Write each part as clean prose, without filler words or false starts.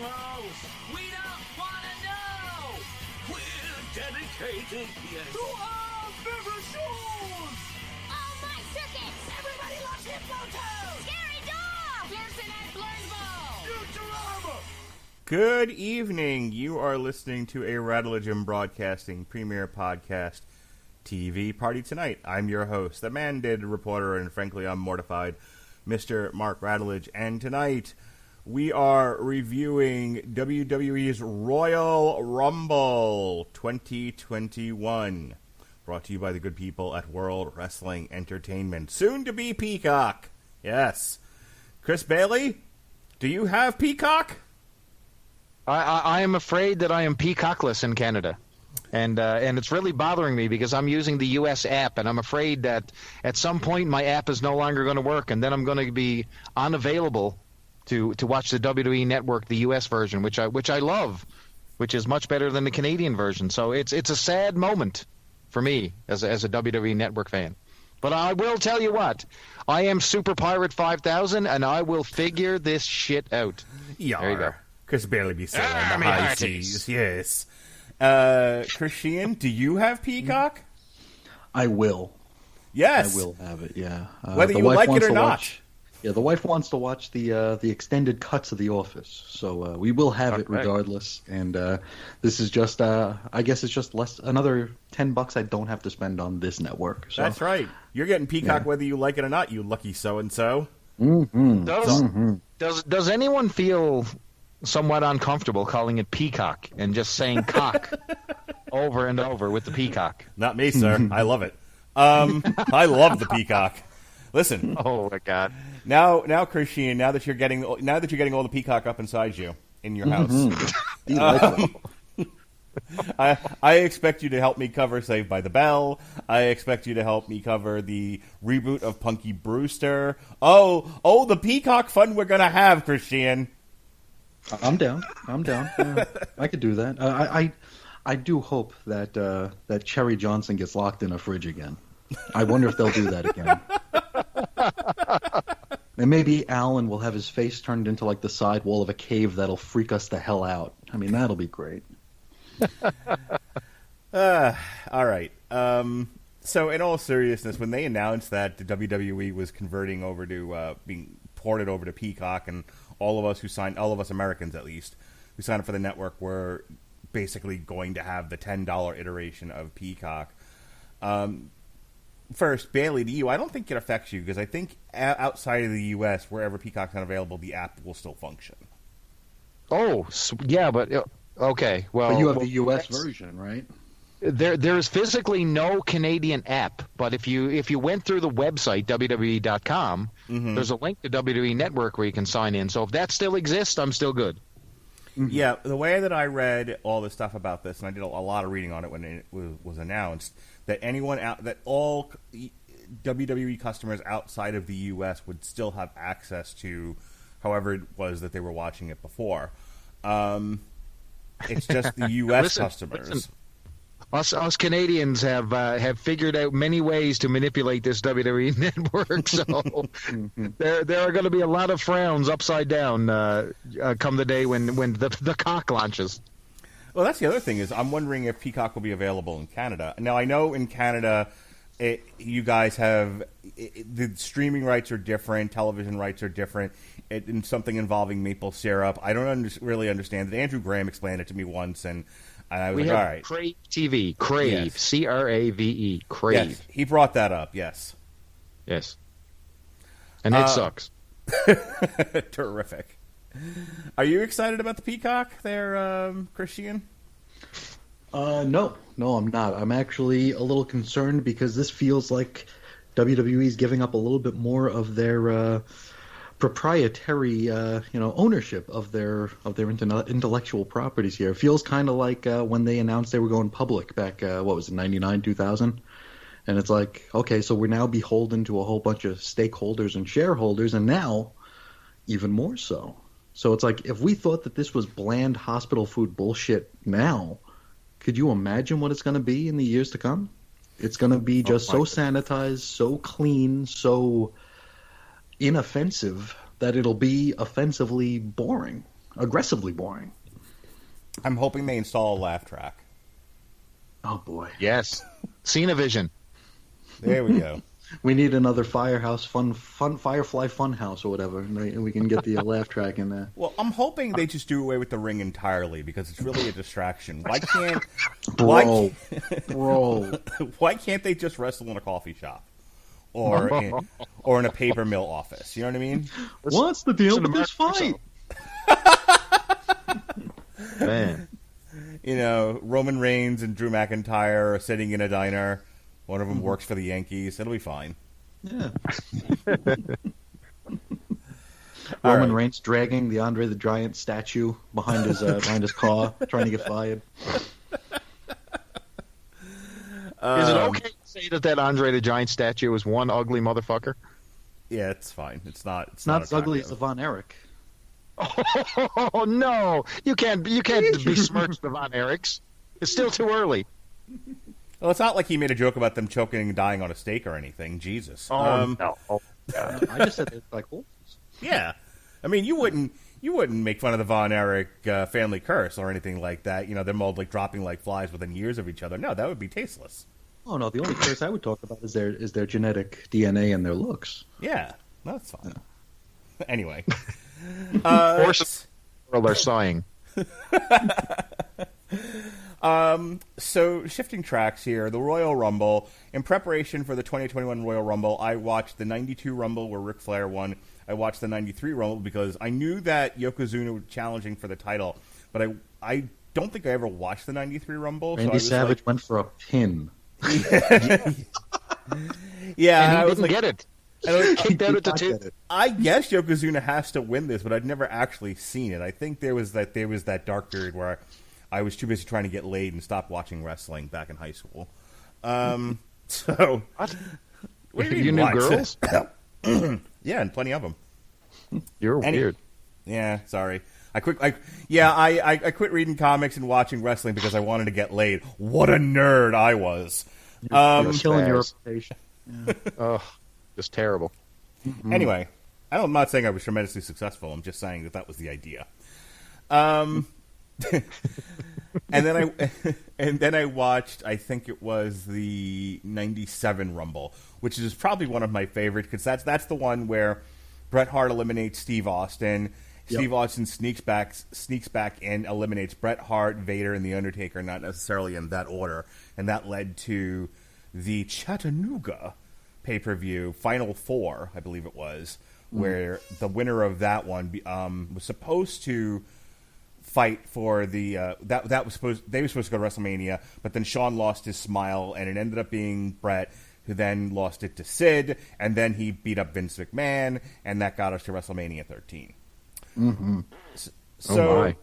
most. We don't want to know. We're dedicated, yes, to our favorite shows. Oh, my circus! Everybody loves Hypnotoad. Scary dog! Pearson and Blurnsball. Futurama. Good evening. You are listening to a Rattlegium Broadcasting premiere podcast TV party tonight. I'm your host, the mandated reporter, and frankly, I'm mortified, Mr. Mark Rattledge. And tonight, we are reviewing WWE's Royal Rumble 2021, brought to you by the good people at World Wrestling Entertainment, soon to be Peacock. Yes. Chris Bailey, do you have Peacock? I am afraid that I am peacockless in Canada, and it's really bothering me because I'm using the U.S. app, and I'm afraid that at some point my app is no longer going to work, and then I'm going to be unavailable to watch the WWE Network, the U.S. version, which I love, which is much better than the Canadian version. So it's a sad moment for me as a WWE Network fan. But I will tell you what, I am Super Pirate 5000, and I will figure this shit out. There you go. Chris Bailey be sailing the high seas. Yes. Christian, do you have Peacock? I will. Yes. I will have it, yeah. Whether you like it or not. The wife wants to watch the extended cuts of The Office, so we will have it regardless. And this is just, I guess it's just another $10 I don't have to spend on this network. So. That's right. You're getting Peacock whether you like it or not, you lucky so-and-so. Mm-hmm. Does anyone feel somewhat uncomfortable calling it Peacock and just saying cock over and over with the Peacock? Not me, sir. I love it. I love the Peacock. Listen. Oh my God. Now, Christian. Now that you're getting all the Peacock up inside you in your house, I expect you to help me cover Saved by the Bell. I expect you to help me cover the reboot of Punky Brewster. Oh, the Peacock fun we're gonna have, Christian. I'm down. Yeah, I could do that. I do hope that Cherry Johnson gets locked in a fridge again. I wonder if they'll do that again. And maybe Alan will have his face turned into like the side wall of a cave that'll freak us the hell out. I mean, that'll be great. All right. So in all seriousness, when they announced that the WWE was converting over to being ported over to Peacock, and all of us Americans at least, who signed up for the network were basically going to have the $10 iteration of Peacock. First, Bailey, to you, I don't think it affects you because I think outside of the U.S., wherever Peacock's not available, the app will still function. Oh, yeah, but okay. Well, but you have the U.S. version, right? There's physically no Canadian app, but if you went through the website WWE.com, there's a link to WWE Network where you can sign in. So if that still exists, I'm still good. Yeah, the way that I read all the stuff about this, and I did a lot of reading on it when it was announced, that all WWE customers outside of the U.S. would still have access to however it was that they were watching it before. It's just the U.S. customers. Listen. Us Canadians have figured out many ways to manipulate this WWE network, so there are going to be a lot of frowns upside down come the day when the cock launches. Well, that's the other thing is I'm wondering if Peacock will be available in Canada. Now, I know in Canada you guys have the streaming rights are different, television rights are different, and something involving maple syrup. I don't really understand it. Andrew Graham explained it to me once, and I was all right. Crave TV, Crave, yes. C-R-A-V-E, Crave. Yes, he brought that up, yes. Yes. And it sucks. Terrific. Are you excited about the Peacock there, Christian? No, I'm not. I'm actually a little concerned because this feels like WWE's giving up a little bit more of their proprietary, ownership of their intellectual properties here. It feels kind of like when they announced they were going public back, 99, 2000? And it's like, okay, so we're now beholden to a whole bunch of stakeholders and shareholders, and now even more so. So it's like, if we thought that this was bland hospital food bullshit now, could you imagine what it's going to be in the years to come? It's going to be just so sanitized, so clean, so inoffensive that it'll be offensively boring. aggressively boring. I'm hoping they install a laugh track. Oh boy. Yes. Cinevision. There we go. We need another Firefly Funhouse or whatever, and we can get the laugh track in there. Well, I'm hoping they just do away with the ring entirely because it's really a distraction. Why can't Bro. why can't they just wrestle in a coffee shop or in a paper mill office? You know what I mean? What's the deal with this fight? Man. You know, Roman Reigns and Drew McIntyre are sitting in a diner. One of them works for the Yankees. It'll be fine. Yeah. All Roman right. Reigns dragging the Andre the Giant statue behind his car, trying to get fired. Is it okay to say that Andre the Giant statue is one ugly motherfucker? Yeah, it's fine. It's not. It's Not not as ugly as attractive. the Von Erich. Oh no! You can't besmirch the Von Erichs. It's still too early. Well, it's not like he made a joke about them choking and dying on a steak or anything. Jesus. No. Oh, I just said they're like horses. Yeah, I mean, you wouldn't make fun of the Von Erich family curse or anything like that. You know, them all like dropping like flies within years of each other. No, that would be tasteless. Oh no, the only curse I would talk about is their genetic DNA and their looks. Yeah, that's fine. Anyway, horses are sighing. So shifting tracks here, the Royal Rumble. In preparation for the 2021 Royal Rumble, I watched the 92 Rumble where Ric Flair won. I watched the 93 Rumble because I knew that Yokozuna was challenging for the title, but I don't think I ever watched the 93 Rumble. Randy so I was Savage went for a pin. Yeah, And he didn't get it. Kicked out at the two. I guess Yokozuna has to win this, but I'd never actually seen it. I think there was that dark period where I was too busy trying to get laid and stopped watching wrestling back in high school. So What? what do you mean, You knew what? girls? Yeah, and plenty of them. You're weird. Yeah, sorry. I quit reading comics and watching wrestling because I wanted to get laid. What a nerd I was. You're killing your Baz. reputation. Oh, just terrible. Anyway, I'm not saying I was tremendously successful. I'm just saying that was the idea. And then I watched, I think it was the 97 Rumble, which is probably one of my favorites because that's the one where Bret Hart eliminates Steve Austin. Yep. Steve Austin sneaks back and eliminates Bret Hart, Vader, and The Undertaker, not necessarily in that order. And that led to the Chattanooga pay-per-view, Final Four, I believe it was, where the winner of that one was supposed to fight for the they were supposed to go to WrestleMania, but then Shawn lost his smile, and it ended up being Bret, who then lost it to Sid, and then he beat up Vince McMahon, and that got us to WrestleMania 13. Mm-hmm. So,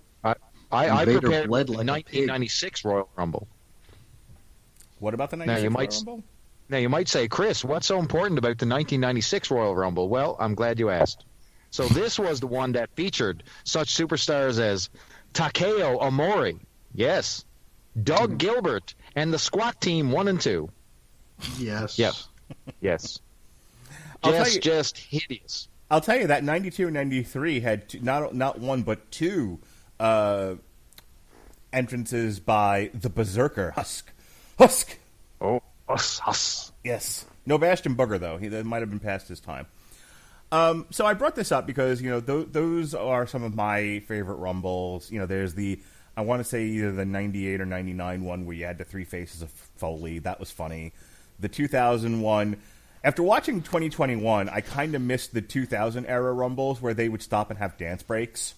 I Vader prepared bled the like a pig. 1996 Royal Rumble. what about the Now 96 you Royal might Rumble? now you might say, Chris, what's so important about the 1996 Royal Rumble? Well, I'm glad you asked. So this was the one that featured such superstars as Takeo Omori, yes, Doug Gilbert, and the Squat Team 1 and 2. Yes. Yep. Yes. I'll tell you- Just hideous. I'll tell you that 92 and 93 had not one but two entrances by the Berserker Husk. Oh, us. Yes, no Bastion Booger though. That might have been past his time. So I brought this up because those are some of my favorite Rumbles. There's I want to say either the 98 or 99 one where you had the three faces of Foley. That was funny. The 2001. After watching 2021, I kind of missed the 2000 era Rumbles where they would stop and have dance breaks.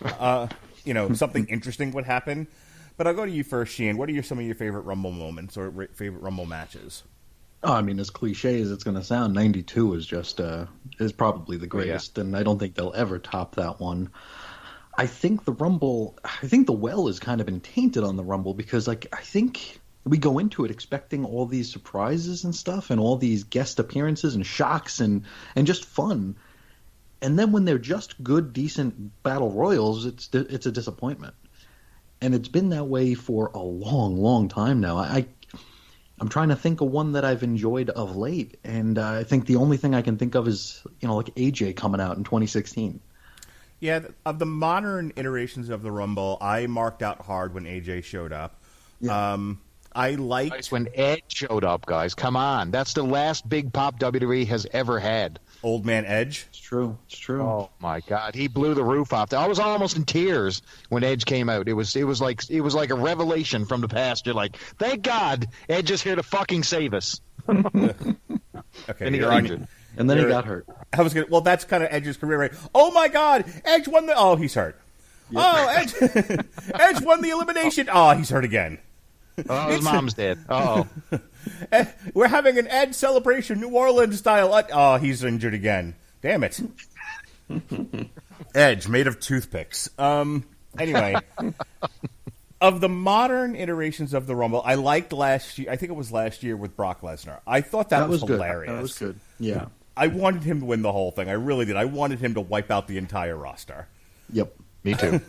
Something interesting would happen. But I'll go to you first, Sheehan. What are some of your favorite Rumble moments or favorite Rumble matches? Oh, I mean, as cliche as it's going to sound, 92 is just is probably the greatest, and I don't think they'll ever top that one. I think the well has kind of been tainted on the Rumble because, I think we go into it expecting all these surprises and stuff, and all these guest appearances and shocks and just fun, and then when they're just good, decent battle royals, it's a disappointment, and it's been that way for a long, long time now. I'm trying to think of one that I've enjoyed of late, and I think the only thing I can think of is, like AJ coming out in 2016. Yeah, of the modern iterations of the Rumble, I marked out hard when AJ showed up. Yeah. I liked Nice when Edge showed up, guys. Come on. That's the last big pop WWE has ever had. Old Man Edge. It's true. It's true. Oh my God, he blew the roof off. I was almost in tears when Edge came out. It was like a revelation from the past. You're like, thank God, Edge is here to fucking save us. Okay, And he you're got on. injured. And then he got hurt. I was gonna. Well, that's kind of Edge's career, right? Oh my God, Edge won the. Oh, he's hurt. Oh, Edge. Edge won the elimination. Oh, he's hurt again. Oh, his mom's dead. Uh-oh. We're having an Edge celebration, New Orleans style. Oh, he's injured again. Damn it. Edge, made of toothpicks. Anyway, of the modern iterations of the Rumble, I liked last year. I think it was last year with Brock Lesnar. I thought that was hilarious. That was good. Yeah. I wanted him to win the whole thing. I really did. I wanted him to wipe out the entire roster. Yep. Me too.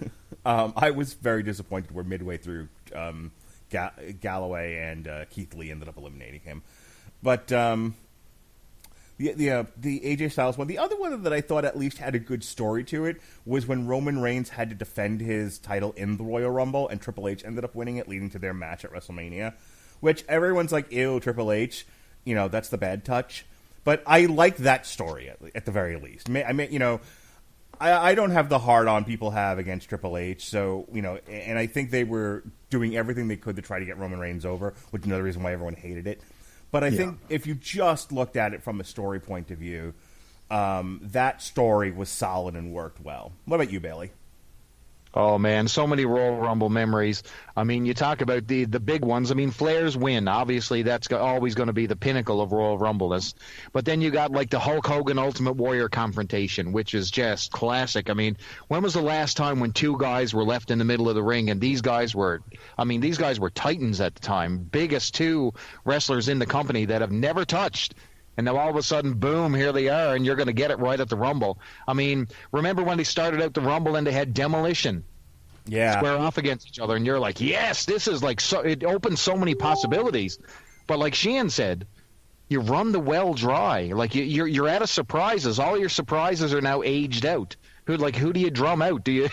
I was very disappointed where midway through Galloway and Keith Lee ended up eliminating him. But the AJ Styles one, the other one that I thought at least had a good story to it was when Roman Reigns had to defend his title in the Royal Rumble and Triple H ended up winning it, leading to their match at WrestleMania, which everyone's like, ew, Triple H, that's the bad touch. But I like that story at the very least. I don't have the hard-on people have against Triple H, so, and I think they were doing everything they could to try to get Roman Reigns over, which is another reason why everyone hated it. But I think if you just looked at it from a story point of view, that story was solid and worked well. What about you, Bailey? Oh, man, so many Royal Rumble memories. I mean, you talk about the big ones. I mean, Flair's win. Obviously, that's always going to be the pinnacle of Royal Rumble-ness. But then you got, like, the Hulk Hogan Ultimate Warrior confrontation, which is just classic. I mean, when was the last time when two guys were left in the middle of the ring and these guys were titans at the time, biggest two wrestlers in the company that have never touched. And now all of a sudden, boom, here they are, and you're going to get it right at the Rumble. I mean, remember when they started out the Rumble and they had Demolition square off against each other, and you're like, yes, this is like so. It opens so many possibilities. But like Sheehan said, you run the well dry. Like you're out of surprises. All your surprises are now aged out. Who do you drum out? Do you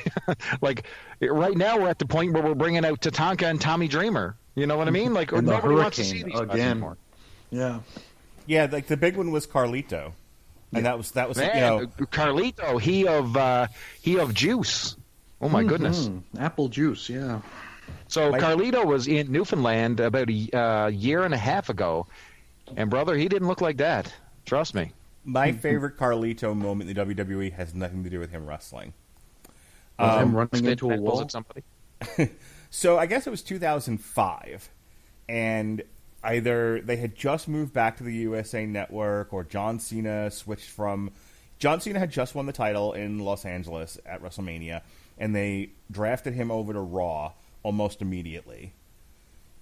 like right now we're at the point where we're bringing out Tatanka and Tommy Dreamer. You know what I mean? Like and nobody the wants to see these guys again. anymore. Yeah. Yeah, like the big one was Carlito, and that was Man, Carlito, he of Juice. Oh my goodness, apple juice, yeah. So Carlito was in Newfoundland about a year and a half ago, and brother, he didn't look like that. Trust me. My favorite Carlito moment in the WWE has nothing to do with him wrestling. Him running into a wall at somebody. So I guess it was 2005, and either they had just moved back to the USA Network, or John Cena had just won the title in Los Angeles at WrestleMania, and they drafted him over to Raw almost immediately.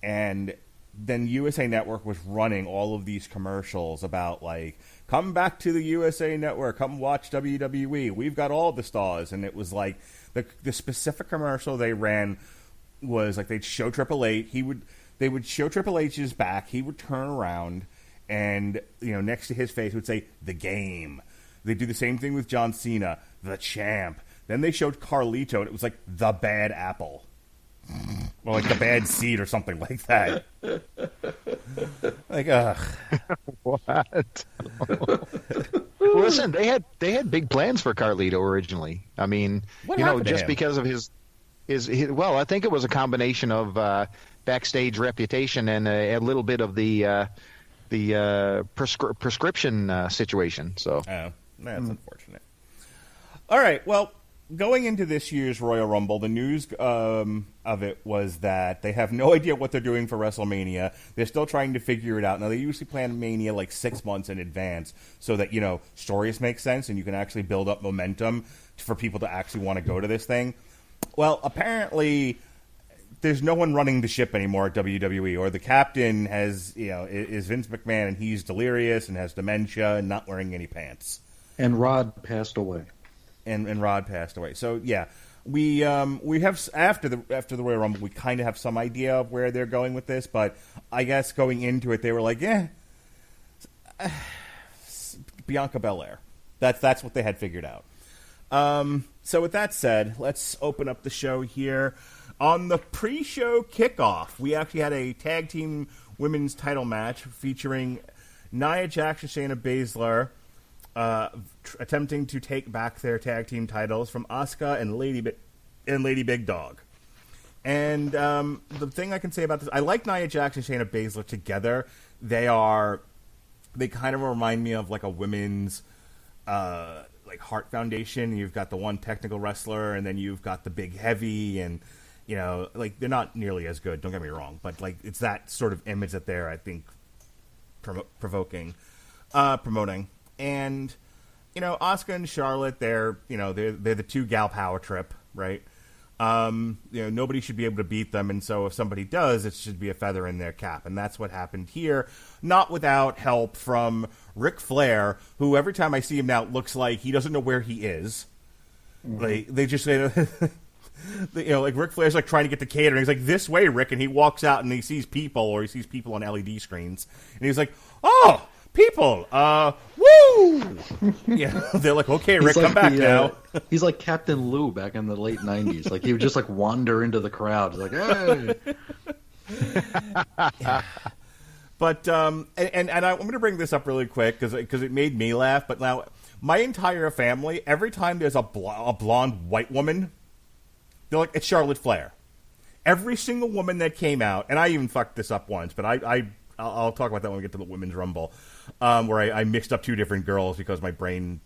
And then USA Network was running all of these commercials about, like, come back to the USA Network, come watch WWE, we've got all the stars. And it was like, the specific commercial they ran was, like, they'd show Triple H, they would show Triple H's back, he would turn around, and, next to his face would say, the game. They'd do the same thing with John Cena, the champ. Then they showed Carlito, and it was like, the bad apple. Or like the bad seed or something like that. Like, ugh. What? Listen, they had big plans for Carlito originally. I mean, just because of his well, I think it was a combination of backstage reputation and a little bit of the prescription situation. So, that's unfortunate. All right, well, going into this year's Royal Rumble, the news of it was that they have no idea what they're doing for WrestleMania. They're still trying to figure it out. Now, they usually plan Mania like 6 months in advance so that, stories make sense and you can actually build up momentum for people to actually want to go to this thing. Well, apparently, there's no one running the ship anymore at WWE, or the captain is Vince McMahon, and he's delirious and has dementia and not wearing any pants. And Rod passed away. And Rod passed away. So yeah, we have after the Royal Rumble, we kind of have some idea of where they're going with this, but I guess going into it, they were like, Bianca Belair. That's what they had figured out. So with that said, let's open up the show here. On the pre-show kickoff, we actually had a tag team women's title match featuring Nia Jax and Shayna Baszler attempting to take back their tag team titles from Asuka and Lady Big Dog. And the thing I can say about this, I like Nia Jax and Shayna Baszler together. They kind of remind me of like a women's like Heart Foundation. You've got the one technical wrestler, and then you've got the big heavy, and you know, like they're not nearly as good. Don't get me wrong, but like it's that sort of image that they're, I think, promoting. And you know, Asuka and Charlotte, they're the two gal power trip, right? You know, nobody should be able to beat them, and so if somebody does, it should be a feather in their cap, and that's what happened here. Not without help from Ric Flair, who every time I see him now looks like he doesn't know where he is. Mm-hmm. Like they just say, you know, like Ric Flair's like trying to get the catering. He's like, "This way, Rick," and he walks out and he sees people on LED screens, and he's like, "Oh, people, woo!" Yeah, they're like, "Okay, Rick, come back now." He's like Captain Lou back in the late '90s. Like he would just like wander into the crowd, like, "Hey." But and I'm going to bring this up really quick because it made me laugh. But now my entire family, every time there's a blonde white woman, they're like, "It's Charlotte Flair." Every single woman that came out, and I even fucked this up once, but I'll talk about that when we get to the Women's Rumble, where I mixed up two different girls because my brain,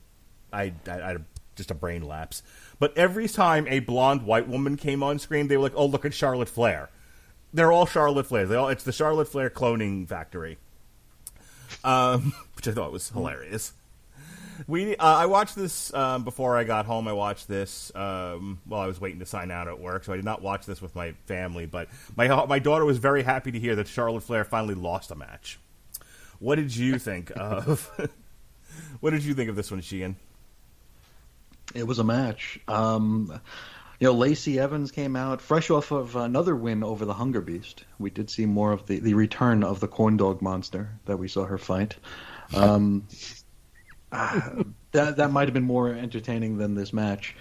I had just a brain lapse. But every time a blonde white woman came on screen, they were like, "Oh, look at Charlotte Flair." They're all Charlotte Flairs. It's the Charlotte Flair cloning factory, which I thought was hilarious. I watched this before I got home. I watched this while I was waiting to sign out at work, so I did not watch this with my family. But my daughter was very happy to hear that Charlotte Flair finally lost a match. What did you think of? What did you think of this one, Sheehan? It was a match. You know, Lacey Evans came out fresh off of another win over the Hunger Beast. We did see more of the return of the corn dog monster that we saw her fight. That might have been more entertaining than this match.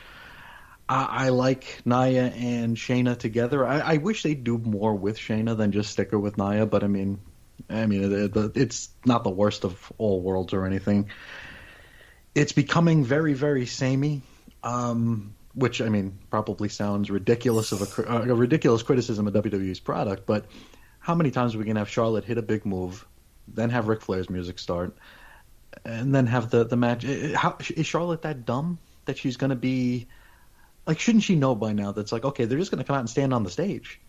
I like Nia and Shayna together. I wish they'd do more with Shayna than just stick her with Nia, but I mean, it's not the worst of all worlds or anything. It's becoming very, very samey, which I mean probably sounds ridiculous of a ridiculous criticism of WWE's product. But how many times are we gonna have Charlotte hit a big move, then have Ric Flair's music start, and then have the match? Is Charlotte that dumb that she's gonna be like? Shouldn't she know by now that's like, okay, they're just gonna come out and stand on the stage?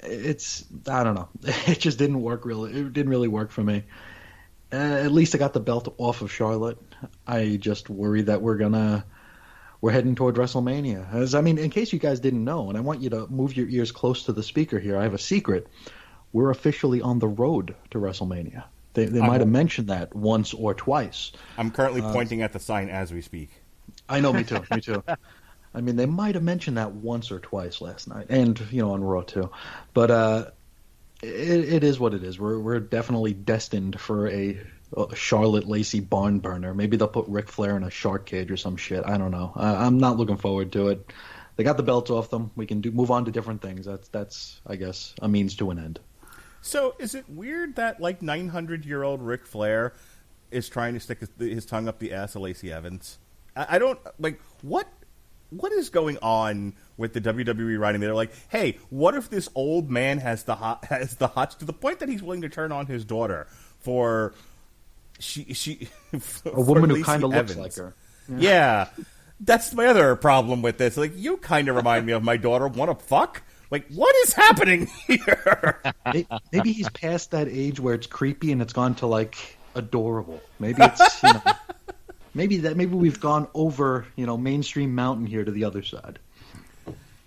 I don't know. It just didn't work really. It didn't really work for me. At least I got the belt off of Charlotte. I just worry that we're heading toward WrestleMania. In case you guys didn't know, and I want you to move your ears close to the speaker here, I have a secret. We're officially on the road to WrestleMania. They might have mentioned that once or twice. I'm currently pointing at the sign as we speak. I know, me too. I mean, they might have mentioned that once or twice last night, and on Raw too. But it is what it is. We're definitely destined for a Charlotte Lacey barn burner. Maybe they'll put Ric Flair in a shark cage or some shit. I don't know. I'm not looking forward to it. They got the belts off them. We can move on to different things. That's I guess a means to an end. So is it weird that like 900-year-old Ric Flair is trying to stick his tongue up the ass of Lacey Evans? I don't like what is going on with the WWE writing? They're like, hey, what if this old man has the hots to the point that he's willing to turn on his daughter for a woman who kind of looks like her. Yeah, that's my other problem with this. Like, you kind of remind me of my daughter. Want to fuck? Like, what is happening here? Maybe he's past that age where it's creepy and it's gone to like adorable. Maybe it's maybe we've gone over mainstream mountain here to the other side.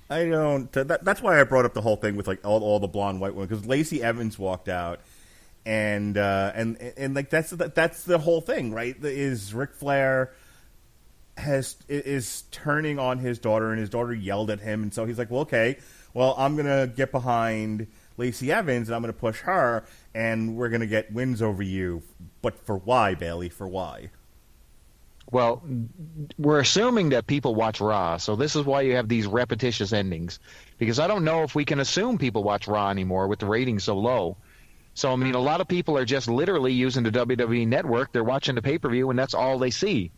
I don't. That's why I brought up the whole thing with like all the blonde white women, because Lacey Evans walked out, and like that's the whole thing, right? Is Ric Flair is turning on his daughter, and his daughter yelled at him, and so he's like, well, okay, well, I'm gonna get behind Lacey Evans, and I'm gonna push her, and we're gonna get wins over you. But for why, Bailey? For why? Well, we're assuming that people watch Raw, so this is why you have these repetitious endings. Because I don't know if we can assume people watch Raw anymore with the ratings so low. So, I mean, a lot of people are just literally using the WWE Network. They're watching the pay-per-view, and that's all they see.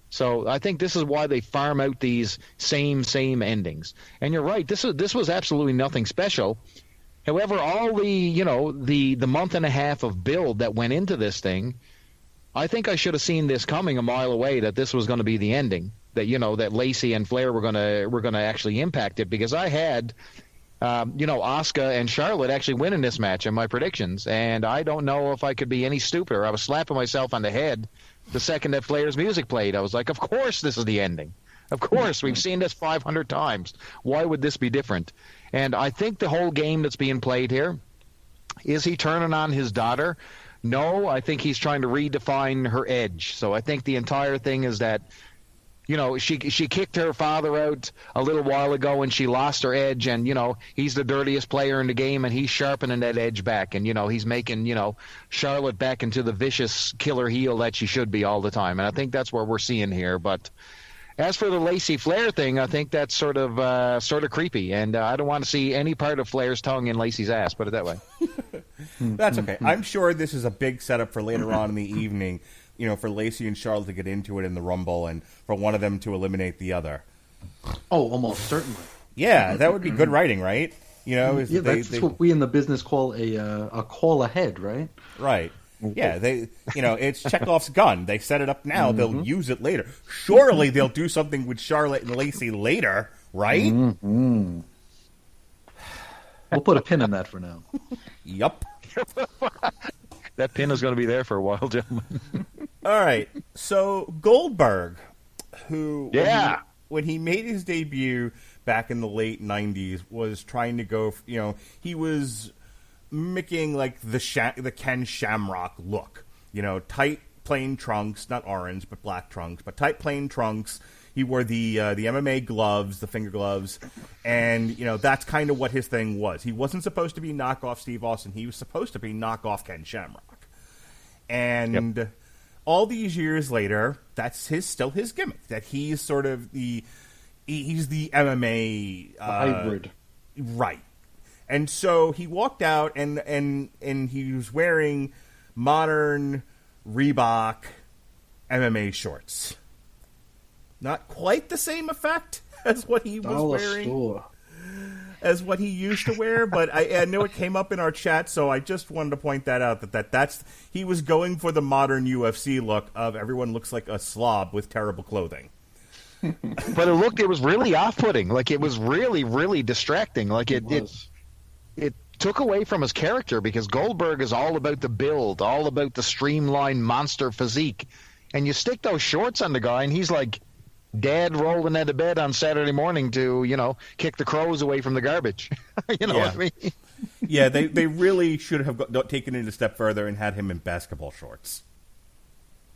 So I think this is why they farm out these same endings. And you're right, this was absolutely nothing special. However, all the month and a half of build that went into this thing, I think I should have seen this coming a mile away, that this was going to be the ending, that that Lacey and Flair were going to actually impact it, because I had Asuka and Charlotte actually winning this match in my predictions, and I don't know if I could be any stupider. I was slapping myself on the head the second that Flair's music played. I was like, of course this is the ending. Of course, we've seen this 500 times. Why would this be different? And I think the whole game that's being played here, is he turning on his daughter? No, I think he's trying to redefine her edge. So I think the entire thing is that, she kicked her father out a little while ago and she lost her edge, and, he's the dirtiest player in the game, and he's sharpening that edge back, and, he's making, Charlotte back into the vicious killer heel that she should be all the time. And I think that's what we're seeing here. But as for the Lacey Flair thing, I think that's sort of creepy, and I don't want to see any part of Flair's tongue in Lacey's ass, put it that way. That's okay. I'm sure this is a big setup for later on in the evening, for Lacey and Charlotte to get into it in the Rumble, and for one of them to eliminate the other. Oh, almost certainly. Yeah, that would be good writing, right? That's what we in the business call a call ahead, right? Right. Yeah, it's Chekhov's gun. They set it up now. They'll use it later. Surely they'll do something with Charlotte and Lacey later, right? Mm-hmm. We'll put a pin in that for now. Yup. That pin is going to be there for a while, gentlemen. All right. So Goldberg, who when he made his debut back in the late 90s, was trying to go, he was mimicking like the Ken Shamrock look, tight plain trunks, not orange but black trunks, but tight plain trunks. He wore the MMA gloves, the finger gloves, and that's kind of what his thing was. He wasn't supposed to be knockoff Steve Austin. He was supposed to be knockoff Ken Shamrock. And all these years later, that's still his gimmick. That he's sort of he's the MMA hybrid, right? And so he walked out, and he was wearing modern Reebok MMA shorts. Not quite the same effect as what he was wearing, as what he used to wear, but I know it came up in our chat, so I just wanted to point that out, that's he was going for the modern UFC look of everyone looks like a slob with terrible clothing. But it was really off-putting. Like, it was really, really distracting. Like, it took away from his character, because Goldberg is all about the build, all about the streamlined monster physique. And you stick those shorts on the guy, and he's like dad rolling out of bed on Saturday morning to, kick the crows away from the garbage. What I mean? Yeah, they really should have taken it a step further and had him in basketball shorts.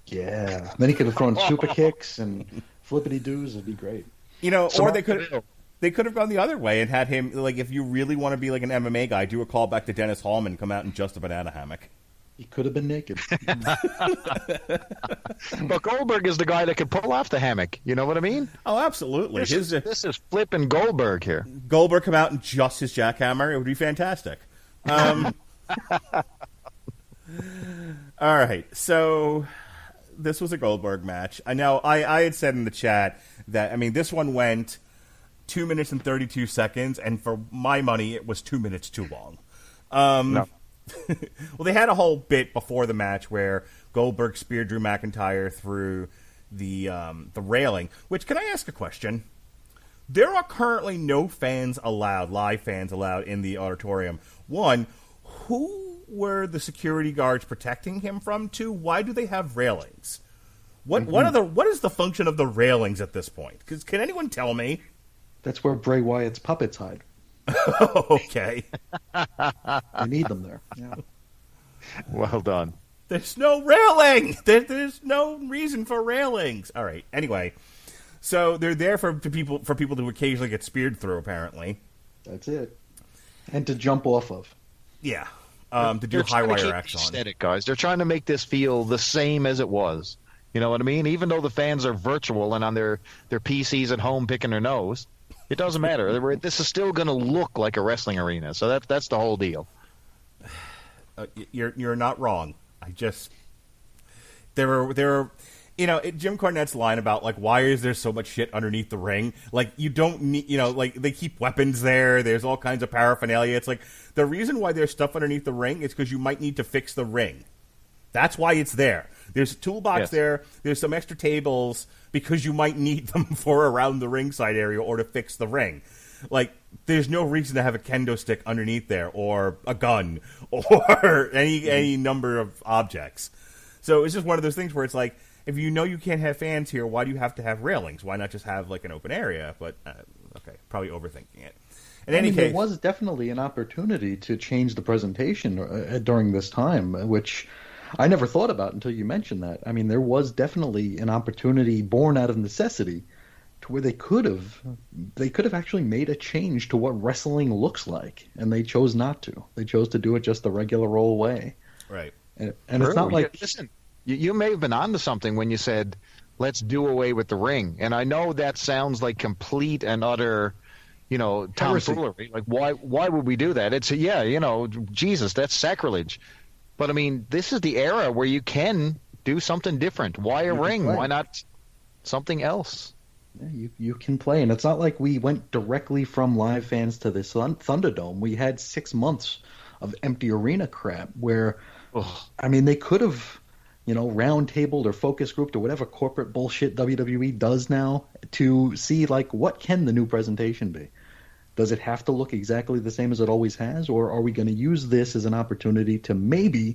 Yeah. Then he could have thrown super kicks and flippity-doos. It'd be great. Or they could have gone the other way and had him, like, if you really want to be like an MMA guy, do a callback to Dennis Hallman, come out in just a banana hammock. He could have been naked. But Goldberg is the guy that could pull off the hammock. You know what I mean? Oh, absolutely. This is flipping Goldberg here. Goldberg come out in just his jackhammer. It would be fantastic. All right. So this was a Goldberg match. I know I had said in the chat that, this one went 2 minutes and 32 seconds, and for my money, it was 2 minutes too long. No. Well, they had a whole bit before the match where Goldberg speared Drew McIntyre through the railing. Which, can I ask a question? There are currently no live fans allowed in the auditorium. One, who were the security guards protecting him from? Two, why do they have railings? What is the function of the railings at this point? Because can anyone tell me? That's where Bray Wyatt's puppets hide. Okay. I need them there. Yeah. Well done. There's no railing. There's no reason for railings. All right. Anyway, so they're there for people to occasionally get speared through. Apparently, that's it, and to jump off of. Yeah. To do high wire action. Aesthetic, guys. They're trying to make this feel the same as it was. You know what I mean? Even though the fans are virtual and on their PCs at home picking their nose, it doesn't matter. This is still going to look like a wrestling arena. So that's the whole deal. You're not wrong. I just there are Jim Cornette's line about like why is there so much shit underneath the ring? Like you don't need like they keep weapons there. There's all kinds of paraphernalia. It's like the reason why there's stuff underneath the ring is because you might need to fix the ring. That's why it's there. There's a toolbox there. There's some extra tables because you might need them for around the ringside area or to fix the ring. Like, there's no reason to have a kendo stick underneath there or a gun or any number of objects. So it's just one of those things where it's like, if you know you can't have fans here, why do you have to have railings? Why not just have, like, an open area? But, okay, probably overthinking it. In any case, there was definitely an opportunity to change the presentation during this time, which I never thought about until you mentioned that. I mean, there was definitely an opportunity born out of necessity to where they could have actually made a change to what wrestling looks like, and they chose not to. They chose to do it just the regular old way. Right. And it's not like... Listen, you may have been onto something when you said, let's do away with the ring. And I know that sounds like complete and utter, tomfoolery. Like, why would we do that? It's, Jesus, that's sacrilege. But, I mean, this is the era where you can do something different. Why a ring? Why not something else? Yeah, you can play. And it's not like we went directly from live fans to this Thunderdome. We had 6 months of empty arena crap where, I mean, they could have, round tabled or focus grouped or whatever corporate bullshit WWE does now to see, like, what can the new presentation be? Does it have to look exactly the same as it always has, or are we going to use this as an opportunity to maybe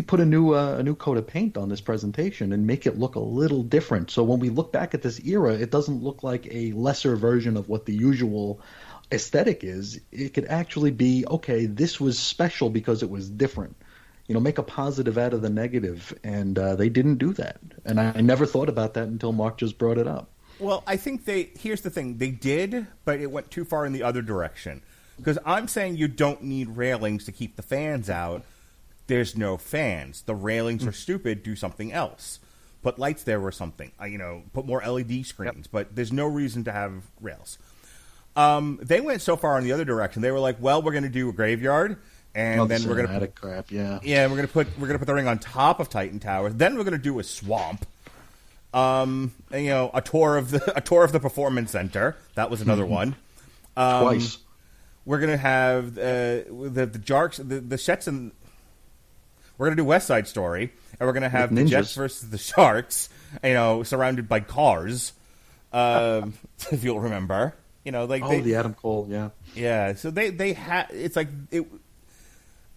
put a new coat of paint on this presentation and make it look a little different? So when we look back at this era, it doesn't look like a lesser version of what the usual aesthetic is. It could actually be, okay, this was special because it was different. Make a positive out of the negative, and they didn't do that. And I never thought about that until Mark just brought it up. Well, I think here's the thing. They did, but it went too far in the other direction. Because I'm saying you don't need railings to keep the fans out. There's no fans. The railings are stupid. Do something else. Put lights there or something. Put more LED screens. Yep. But there's no reason to have rails. They went so far in the other direction. They were like, well, we're going to do a graveyard. And then we're going to crap, yeah. Yeah, we're going to put the ring on top of Titan Tower. Then we're going to do a swamp. A tour of the performance center. That was another one. Twice. We're gonna have the Jarks, the Shetson. We're gonna do West Side Story, and we're gonna have the Jets versus the Sharks. Surrounded by cars. If you'll remember, the Adam Cole, yeah. Yeah. So they had. It's like it.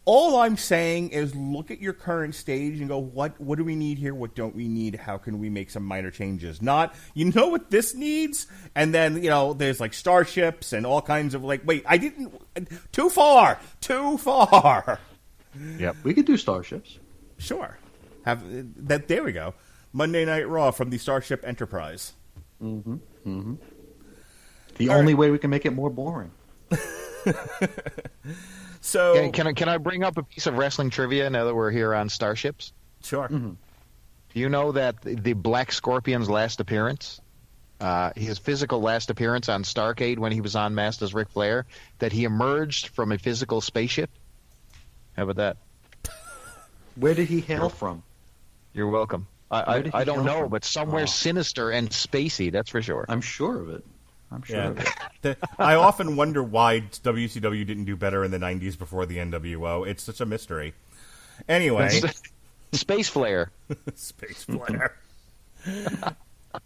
All I'm saying is look at your current stage and go, what do we need here? What don't we need? How can we make some minor changes? Not, what this needs? And then, there's like starships and all kinds of wait, I didn't, too far. Yep. We could do starships. Sure. There we go. Monday Night Raw from the Starship Enterprise. Mm-hmm. Mm-hmm. The only way we can make it more boring. So can I bring up a piece of wrestling trivia now that we're here on Starships? Sure. Mm-hmm. Do you know that the Black Scorpion's last appearance, his physical last appearance on Starrcade when he was on Masked as Ric Flair, that he emerged from a physical spaceship? How about that? Where did he hail from? You're welcome. I don't know, but somewhere sinister and spacey, that's for sure. I'm sure of it. I often wonder why WCW didn't do better in the 90s before the NWO. It's such a mystery. Anyway. Space Flare. Space Flare.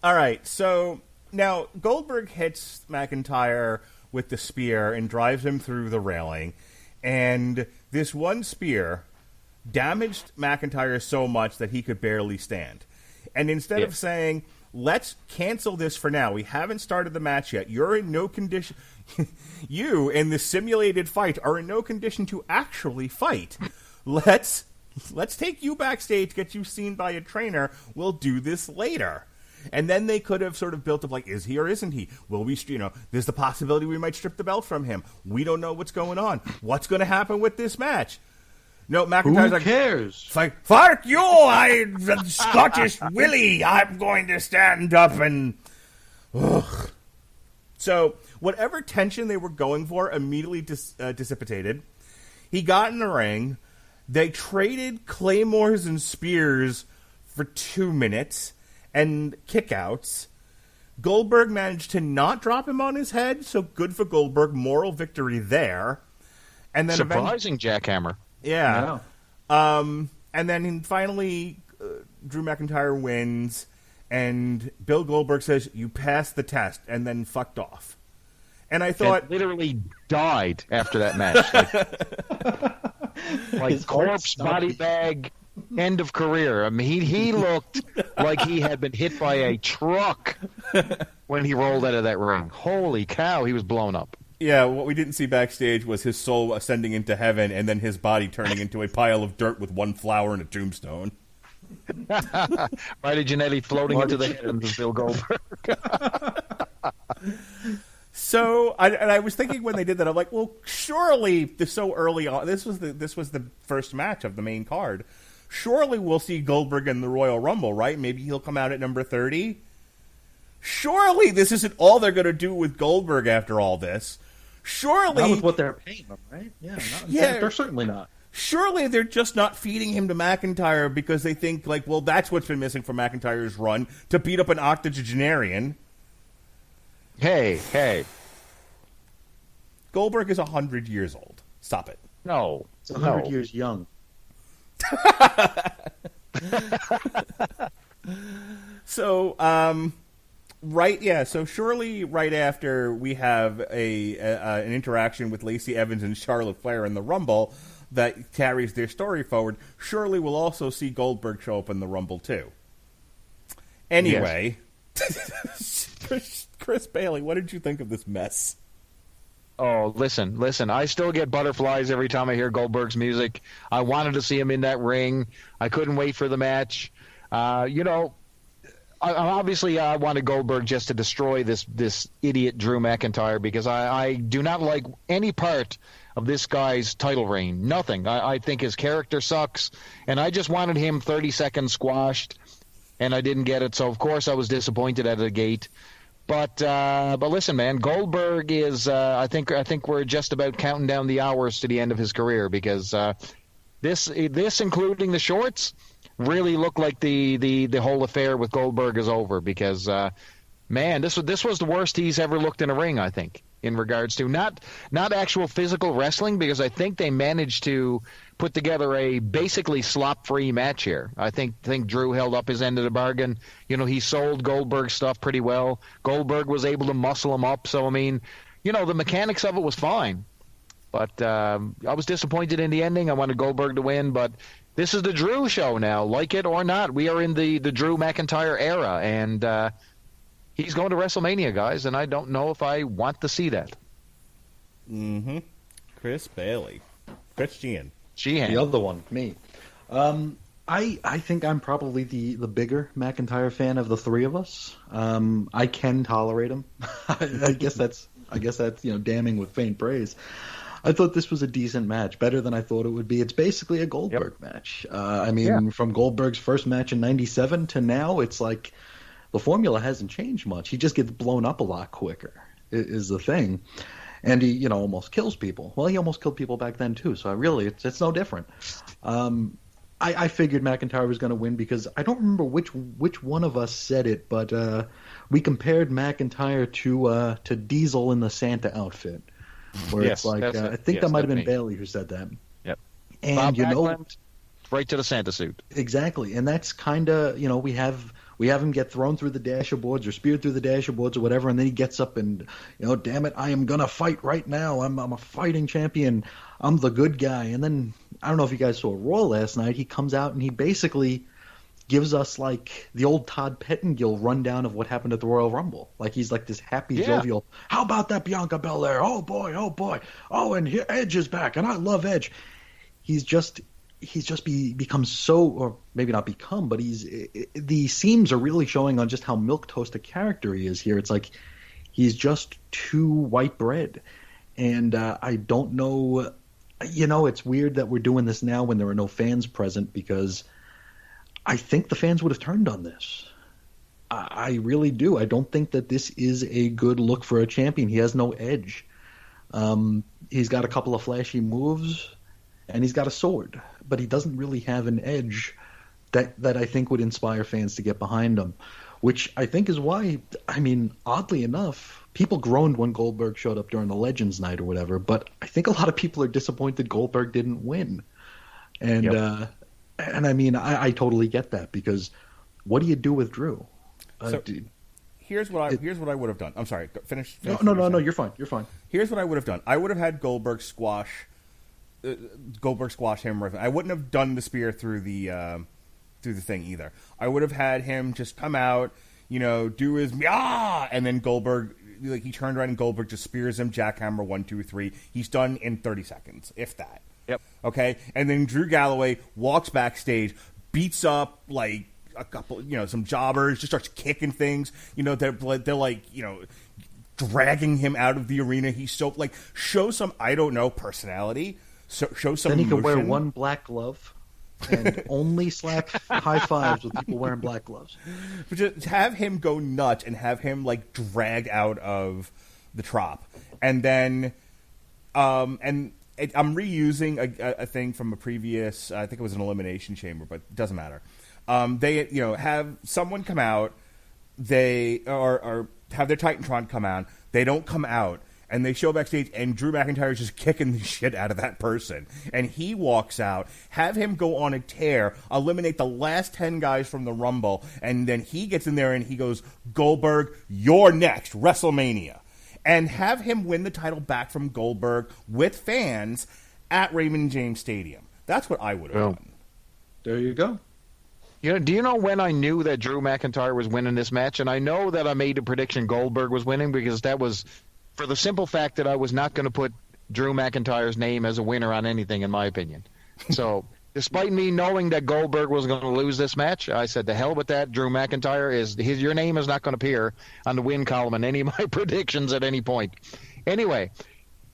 All right, so now Goldberg hits McIntyre with the spear and drives him through the railing. And this one spear damaged McIntyre so much that he could barely stand. And instead of saying, let's cancel this for now. We haven't started the match yet. You're in no condition. You, in the simulated fight, are in no condition to actually fight. Let's take you backstage, get you seen by a trainer. We'll do this later. And then they could have sort of built up is he or isn't he? Will we, there's the possibility we might strip the belt from him. We don't know what's going on. What's going to happen with this match? No, McIntyre's Who like, cares? it's like, fuck you, the Scottish Willie, I'm going to stand up and... Ugh. So, whatever tension they were going for immediately dissipated. He got in the ring. They traded claymores and spears for 2 minutes and kickouts. Goldberg managed to not drop him on his head, so good for Goldberg. Moral victory there. And then surprising jackhammer. Yeah. And then finally, Drew McIntyre wins, and Bill Goldberg says, "You passed the test," and then fucked off. And I thought... And literally died after that match. Like corpse, body bag, end of career. I mean, he looked like he had been hit by a truck when he rolled out of that ring. Holy cow, he was blown up. Yeah, what we didn't see backstage was his soul ascending into heaven and then his body turning into a pile of dirt with one flower and a tombstone. Marty Jannetty floating into the heavens of Bill Goldberg. So, I was thinking when they did that, I'm like, well, surely so early on, this was the first match of the main card. Surely we'll see Goldberg in the Royal Rumble, right? Maybe he'll come out at number 30. Surely this isn't all they're going to do with Goldberg after all this. Surely Not with what they're paying him, right? Yeah, they're certainly not. Surely they're just not feeding him to McIntyre because they think, like, well, that's what's been missing from McIntyre's run, to beat up an octogenarian. Hey. Goldberg is 100 years old. Stop it. No. It's 100 years young. So, so surely right after we have an interaction with Lacey Evans and Charlotte Flair in the Rumble that carries their story forward, surely we'll also see Goldberg show up in the Rumble too. Anyway, yes. Chris Bailey, what did you think of this mess? Oh, listen. I still get butterflies every time I hear Goldberg's music. I wanted to see him in that ring. I couldn't wait for the match. I wanted Goldberg just to destroy this idiot Drew McIntyre because I do not like any part of this guy's title reign. Nothing. I think his character sucks, and I just wanted him 30 seconds squashed, and I didn't get it. So, of course, I was disappointed out of the gate. But listen, man, Goldberg is. I think we're just about counting down the hours to the end of his career because this, including the shorts, really looked like the whole affair with Goldberg is over because, man, this was the worst he's ever looked in a ring. I think in regards to not actual physical wrestling because I think they managed to put together a basically slop-free match here. I think Drew held up his end of the bargain. He sold Goldberg stuff pretty well. Goldberg was able to muscle him up. So, I mean, the mechanics of it was fine. But I was disappointed in the ending. I wanted Goldberg to win. But this is the Drew show now. Like it or not, we are in the Drew McIntyre era. And he's going to WrestleMania, guys. And I don't know if I want to see that. Mm-hmm. Chris Bailey. Christian. The other one, me. I think I'm probably the bigger McIntyre fan of the three of us. I can tolerate him. I guess that's damning with faint praise. I thought this was a decent match, better than I thought it would be. It's basically a Goldberg match. From Goldberg's first match in '97 to now, it's like the formula hasn't changed much. He just gets blown up a lot quicker. Is the thing. And he, almost kills people. Well, he almost killed people back then too. So really, it's no different. I figured McIntyre was going to win because I don't remember which one of us said it, but we compared McIntyre to Diesel in the Santa outfit, where yes, it's like I think that might have been Bailey who said that. Yep. And Bob Backlund, right to the Santa suit. Exactly, and that's kind of we have him get thrown through the dashboards or speared through the dashboards or whatever, and then he gets up and, damn it, I am going to fight right now. I'm a fighting champion. I'm the good guy. And then, I don't know if you guys saw Raw last night, he comes out and he basically gives us, like, the old Todd Pettengill rundown of what happened at the Royal Rumble. Like, he's like this happy, jovial, how about that Bianca Belair? Oh, boy. Oh, and here Edge is back, and I love Edge. He's just become so, or maybe not become, but the seams are really showing on just how milquetoast a character he is here. It's like he's just too white bread, and I don't know It's weird that we're doing this now when there are no fans present, because I think the fans would have turned on this. I really do. I don't think that this is a good look for a champion. He has no edge. He's got a couple of flashy moves, and he's got a sword, but he doesn't really have an edge that I think would inspire fans to get behind him, which I think is why, oddly enough, people groaned when Goldberg showed up during the Legends night or whatever, but I think a lot of people are disappointed Goldberg didn't win. And, Yep. I totally get that, because what do you do with Drew? Here's what I would have done. I'm sorry. Finish. No. You're fine. You're fine. Here's what I would have done. I would have had Goldberg squash him. I wouldn't have done the spear through the thing either. I would have had him just come out, do his Mia, and then Goldberg, he turned around and Goldberg just spears him, jackhammer 1, 2, 3. He's done in 30 seconds, if that. Yep. Okay, and then Drew Galloway walks backstage, beats up a couple, some jobbers, just starts kicking things. They're dragging him out of the arena. He's so show some personality. Show some. Then he could wear motion. one black glove and only slap high fives with people wearing black gloves. But just have him go nuts and have him drag out of the trop, and then I'm reusing a thing from a previous. I think it was an Elimination Chamber, but it doesn't matter. They have someone come out, they or have their Titantron come out. They don't come out, and they show backstage, and Drew McIntyre is just kicking the shit out of that person. And he walks out, have him go on a tear, eliminate the last 10 guys from the Rumble, and then he gets in there and he goes, Goldberg, you're next, WrestleMania. And have him win the title back from Goldberg with fans at Raymond James Stadium. That's what I would have done. There you go. Do you know when I knew that Drew McIntyre was winning this match? And I know that I made a prediction Goldberg was winning, because that was for the simple fact that I was not going to put Drew McIntyre's name as a winner on anything, in my opinion. So, despite me knowing that Goldberg was going to lose this match, I said, to hell with that. Drew McIntyre, your name is not going to appear on the win column in any of my predictions at any point. Anyway,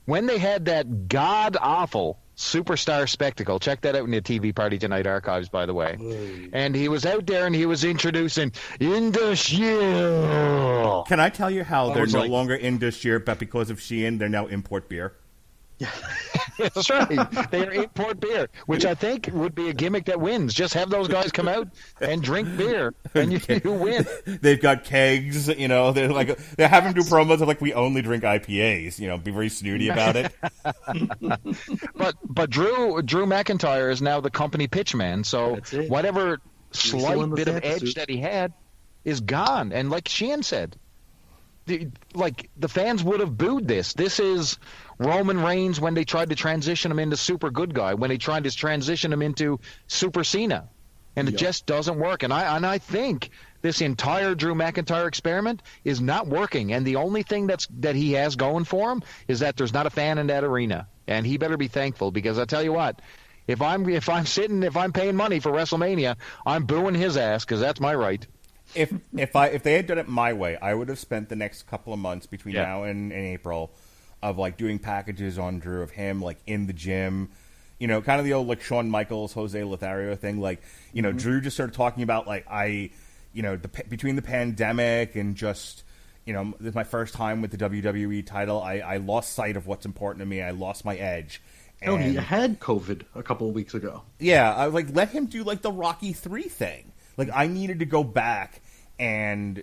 when they had that god-awful Superstar Spectacle. Check that out in the TV Party Tonight archives, by the way. And he was out there and he was introducing In the Shield. Can I tell you how they're no longer in this year, but because of Shein, they're now import beer? That's right. They are import beer, which I think would be a gimmick that wins. Just have those guys come out and drink beer, and you win. They've got kegs, they're having to do promos of we only drink IPAs, be very snooty about it. But Drew McIntyre is now the company pitchman, so whatever slight bit of edge that he had is gone. And like Sheehan said, the fans would have booed this. This is Roman Reigns when they tried to transition him into super good guy, when they tried to transition him into Super Cena, and it just doesn't work. And I think this entire Drew McIntyre experiment is not working. And the only thing that he has going for him is that there's not a fan in that arena, and he better be thankful, because I tell you what, if I'm paying money for WrestleMania, I'm booing his ass, because that's my right. If they had done it my way, I would have spent the next couple of months between now and April of doing packages on Drew, of him in the gym, kind of the old Shawn Michaels, Jose Lothario thing. Drew just started talking about between the pandemic and just this is my first time with the WWE title. I lost sight of what's important to me. I lost my edge. And he had COVID a couple of weeks ago. Yeah, I was let him do the Rocky 3 thing. I needed to go back and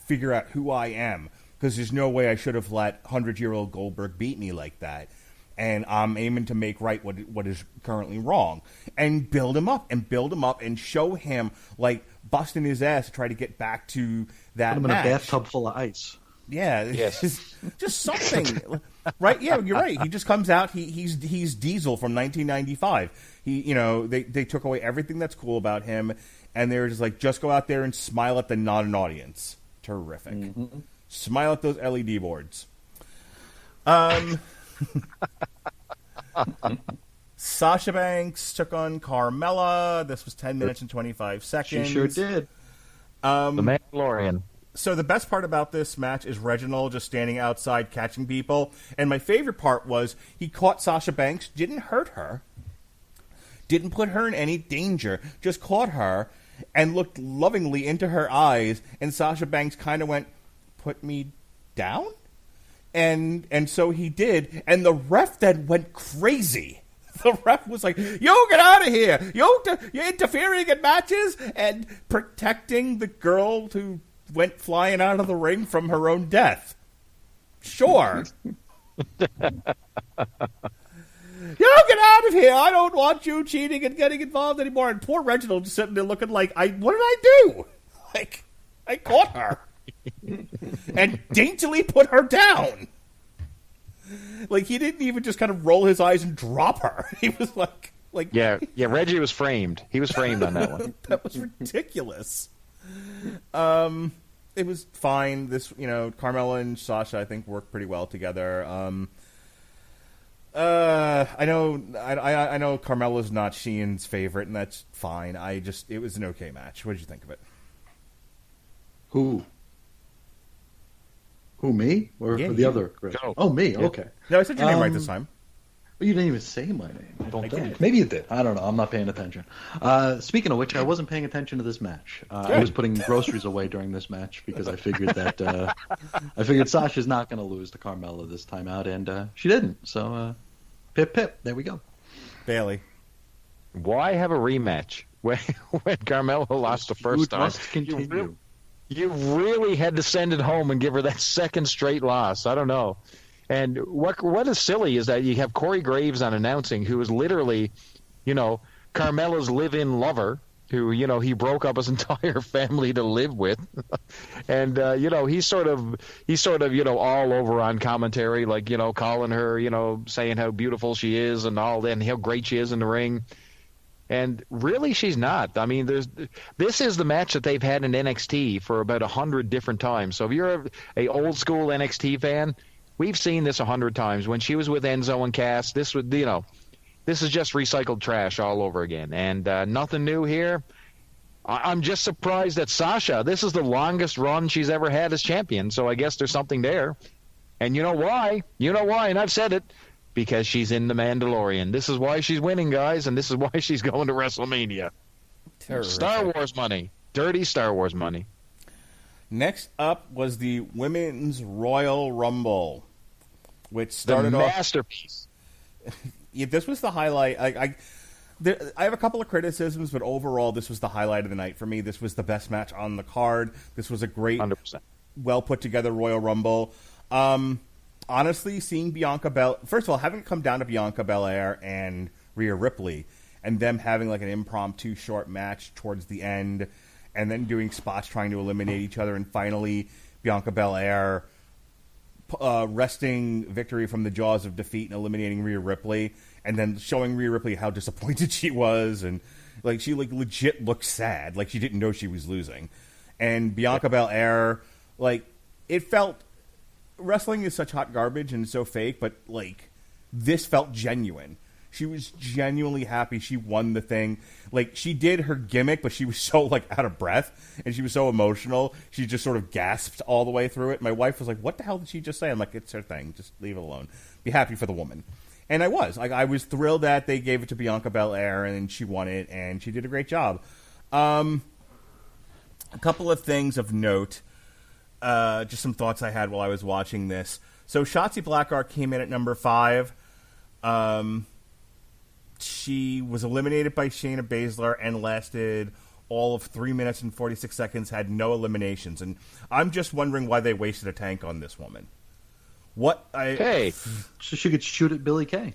figure out who I am, because there's no way I should have let 100-year-old Goldberg beat me like that. And I'm aiming to make right what is currently wrong, and build him up and show him busting his ass to try to get back to that Put him match. In a bathtub full of ice. Yeah, yes. just something, right? Yeah, you're right. He just comes out. He's Diesel from 1995. They took away everything that's cool about him, and they were just go out there and smile at the non-audience. Terrific. Mm-hmm. Smile at those LED boards. Sasha Banks took on Carmella. This was 10 minutes and 25 seconds. She sure did. The Mandalorian. So the best part about this match is Reginald just standing outside catching people. And my favorite part was he caught Sasha Banks, didn't hurt her, didn't put her in any danger, just caught her and looked lovingly into her eyes. And Sasha Banks kind of went, "Put me down?" And so he did. And the ref then went crazy. The ref was like, "Yo, get out of here! You're interfering in matches and protecting the girl who went flying out of the ring from her own death." Sure. "Yo, get out of here! I don't want you cheating and getting involved anymore." And poor Reginald just sitting there looking like, what did I do? Like, I caught her and daintily put her down. Like, he didn't even just kind of roll his eyes and drop her. He was like yeah, Reggie was framed. He was framed on that one. That was ridiculous. It was fine. This, Carmella and Sasha, I think, worked pretty well together. I know Carmella's not Sheehan's favorite, and that's fine. It was an okay match. What did you think of it? Who, me? Or the other? Go. Oh, me. Yeah. Okay. No, I said your name right this time. Well, you didn't even say my name. I did. Maybe you did. I don't know. I'm not paying attention. Speaking of which, I wasn't paying attention to this match. I was putting groceries away during this match because I figured that Sasha's not going to lose to Carmella this time out, and she didn't. So, pip pip. There we go. Bailey. Why have a rematch when Carmella lost the first time? Must continue. You really had to send it home and give her that second straight loss. I don't know. And what is silly is that you have Corey Graves on announcing, who is literally, Carmella's live-in lover, who, he broke up his entire family to live with. And, he's sort of, all over on commentary, like, calling her, saying how beautiful she is and all that, and how great she is in the ring. And really, she's not. I mean, this is the match that they've had in NXT for about 100 different times. So if you're a old school NXT fan, we've seen this 100 times. When she was with Enzo and Cass, this is just recycled trash all over again. And nothing new here. I'm just surprised that Sasha, this is the longest run she's ever had as champion. So I guess there's something there. And you know why? And I've said it. Because she's in The Mandalorian. This is why she's winning, guys, and this is why she's going to WrestleMania. Terrific. Star Wars money. Dirty Star Wars money. Next up was the Women's Royal Rumble, which started the masterpiece. Yeah, this was the highlight. I have a couple of criticisms, but overall, this was the highlight of the night for me. This was the best match on the card. This was a great, 100%. well put together Royal Rumble. Honestly, seeing first of all, having it come down to Bianca Belair and Rhea Ripley, and them having like an impromptu short match towards the end, and then doing spots trying to eliminate each other, and finally Bianca Belair wresting victory from the jaws of defeat and eliminating Rhea Ripley, and then showing Rhea Ripley how disappointed she was, and like she like legit looked sad, like she didn't know she was losing, and Bianca Belair, like it felt. Wrestling is such hot garbage and so fake, but, like, this felt genuine. She was genuinely happy she won the thing. Like, she did her gimmick, but she was so, like, out of breath, and she was so emotional, she just sort of gasped all the way through it. My wife was like, what the hell did she just say? I'm like, it's her thing. Just leave it alone. Be happy for the woman. And I was. Like, I was thrilled that they gave it to Bianca Belair, and she won it, and she did a great job. A couple of things of note. Just some thoughts I had while I was watching this. So Shotzi Blackheart came in at number 5. She was eliminated by Shayna Baszler and lasted all of 3 minutes and 46 seconds, had no eliminations. And I'm just wondering why they wasted a tank on this woman. Hey. So she could shoot at Billy Kay.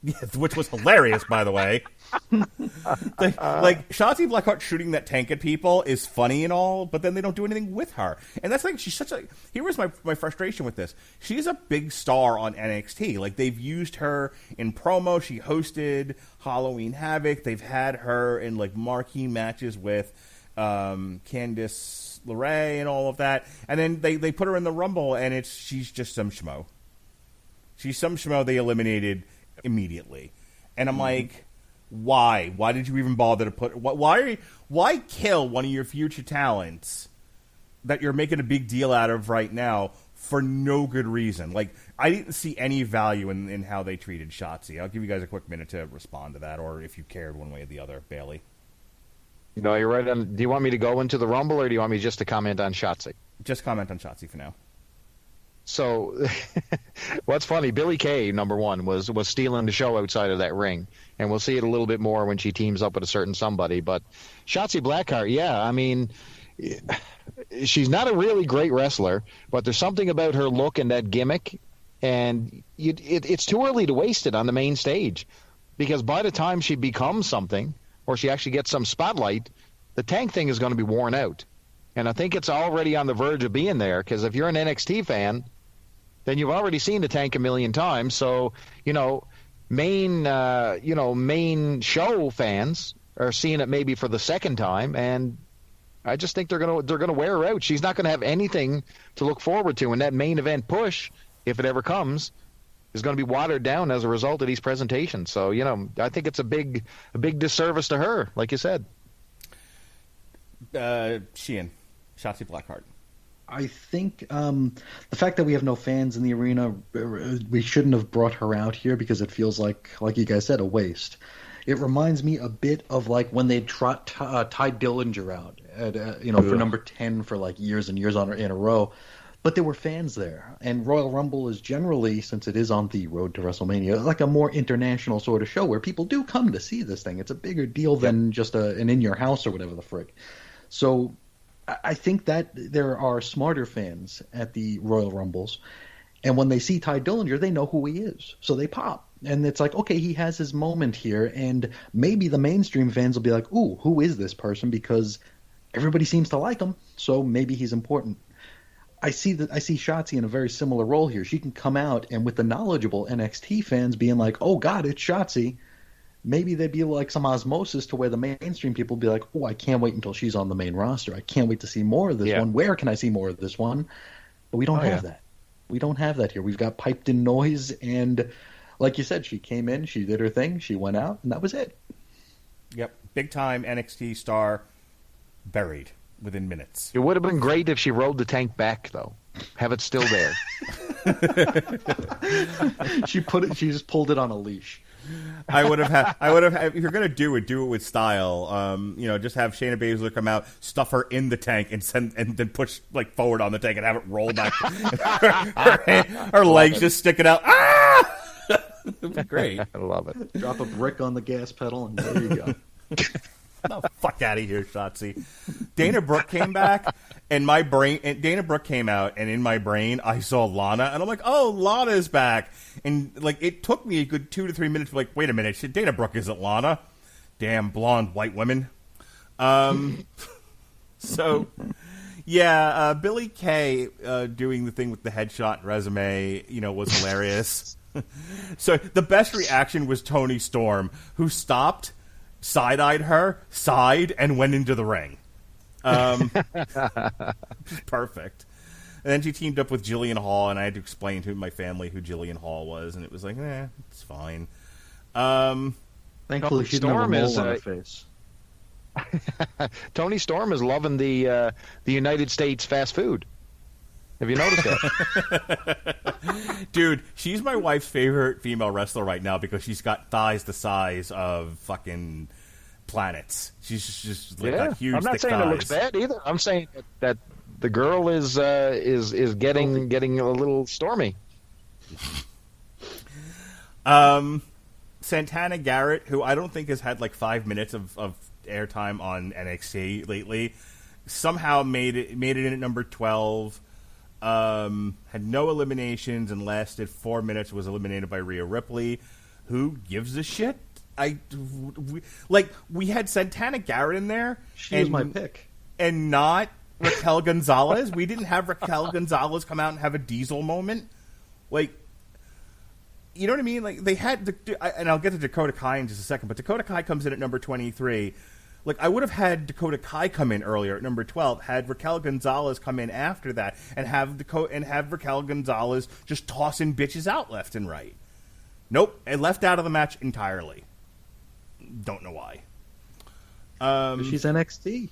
Yeah, which was hilarious, by the way. Like, Shotzi Blackheart shooting that tank at people is funny and all, but then they don't do anything with her. And that's like, she's such a... Here was my frustration with this. She's a big star on NXT. Like, they've used her in promo. She hosted Halloween Havoc. They've had her in, like, marquee matches with Candice LeRae and all of that. And then they put her in the Rumble, and she's just some schmo. She's some schmo they eliminated immediately. And I'm like, why? Why did you even bother to put... Why kill one of your future talents that you're making a big deal out of right now for no good reason. Like, I didn't see any value in how they treated Shotzi. I'll give you guys a quick minute to respond to that, or if you cared one way or the other, Bailey. No, you're right. Do you want me to go into the Rumble, or do you want me just to comment on Shotzi? Just comment on Shotzi for now. So, what's funny, Billie Kay, number one, was stealing the show outside of that ring. And we'll see it a little bit more when she teams up with a certain somebody. But Shotzi Blackheart, yeah, I mean, she's not a really great wrestler, but there's something about her look and that gimmick. And it's too early to waste it on the main stage. Because by the time she becomes something, or she actually gets some spotlight, the tank thing is going to be worn out. And I think it's already on the verge of being there, because if you're an NXT fan, then you've already seen the tank a million times. So, main show fans are seeing it maybe for the second time, and I just think they're gonna wear her out. She's not gonna have anything to look forward to, and that main event push, if it ever comes, is going to be watered down as a result of these presentations. So, I think it's a big disservice to her, like you said. Sheehan, Shotzi Blackheart. I think the fact that we have no fans in the arena, we shouldn't have brought her out here because it feels like you guys said, a waste. It reminds me a bit of like when they trot Ty Dillinger out at for number 10 for like years and years in a row. But there were fans there, and Royal Rumble is generally, since it is on the road to WrestleMania, like a more international sort of show where people do come to see this thing. It's a bigger deal than just an in your house or whatever the frick. So I think that there are smarter fans at the Royal Rumbles, and when they see Ty Dillinger, they know who he is, so they pop. And it's like, okay, he has his moment here, and maybe the mainstream fans will be like, ooh, who is this person? Because everybody seems to like him, so maybe he's important. I see Shotzi in a very similar role here. She can come out, and with the knowledgeable NXT fans being like, oh, God, it's Shotzi, maybe there'd be like some osmosis to where the mainstream people would be like, oh, I can't wait until she's on the main roster. I can't wait to see more of this one. Where can I see more of this one? But we don't have that. We don't have that here. We've got piped-in noise, and like you said, she came in, she did her thing, she went out, and that was it. Yep. Big-time NXT star buried within minutes. It would have been great if she rode the tank back, though. Have it still there. She just pulled it on a leash. I would have if you're going to do it with style. Just have Shayna Baszler come out, stuff her in the tank, and then push like forward on the tank and have it roll back. her legs just sticking out. Ah! It'd be great. I love it. Drop a brick on the gas pedal, and there you go. Oh, fuck out of here, Shotzi. Dana Brooke came back, and my brain. And Dana Brooke came out, and in my brain, I saw Lana, and I'm like, "Oh, Lana's back!" And like, it took me a good 2 to 3 minutes. Like, wait a minute, Dana Brooke isn't Lana. Damn blonde white women. So, yeah, Billie Kay doing the thing with the headshot resume, was hilarious. So the best reaction was Toni Storm, who stopped, side-eyed her, sighed, and went into the ring. Perfect. And then she teamed up with Jillian Hall, and I had to explain to my family who Jillian Hall was, and it was like, it's fine. Thankfully, she didn't have a mole on her face. Toni Storm is loving the United States fast food. Have you noticed that? Dude, she's my wife's favorite female wrestler right now because she's got thighs the size of fucking planets. She's just like got huge. I'm not saying thighs. It looks bad either. I'm saying that the girl is getting a little stormy. Santana Garrett, who I don't think has had like 5 minutes of airtime on NXT lately, somehow made it in at number 12. Had no eliminations and lasted 4 minutes. Was eliminated by Rhea Ripley. Who gives a shit? We had Santana Garrett in there. She was my pick, and not Raquel Gonzalez. We didn't have Raquel Gonzalez come out and have a Diesel moment. Like, you know what I mean? Like, they had, and I'll get to Dakota Kai in just a second. But Dakota Kai comes in at number 23. Like, I would have had Dakota Kai come in earlier at number 12, had Raquel Gonzalez come in after that, and have Raquel Gonzalez just tossing bitches out left and right. Nope, it left out of the match entirely. Don't know why. She's NXT.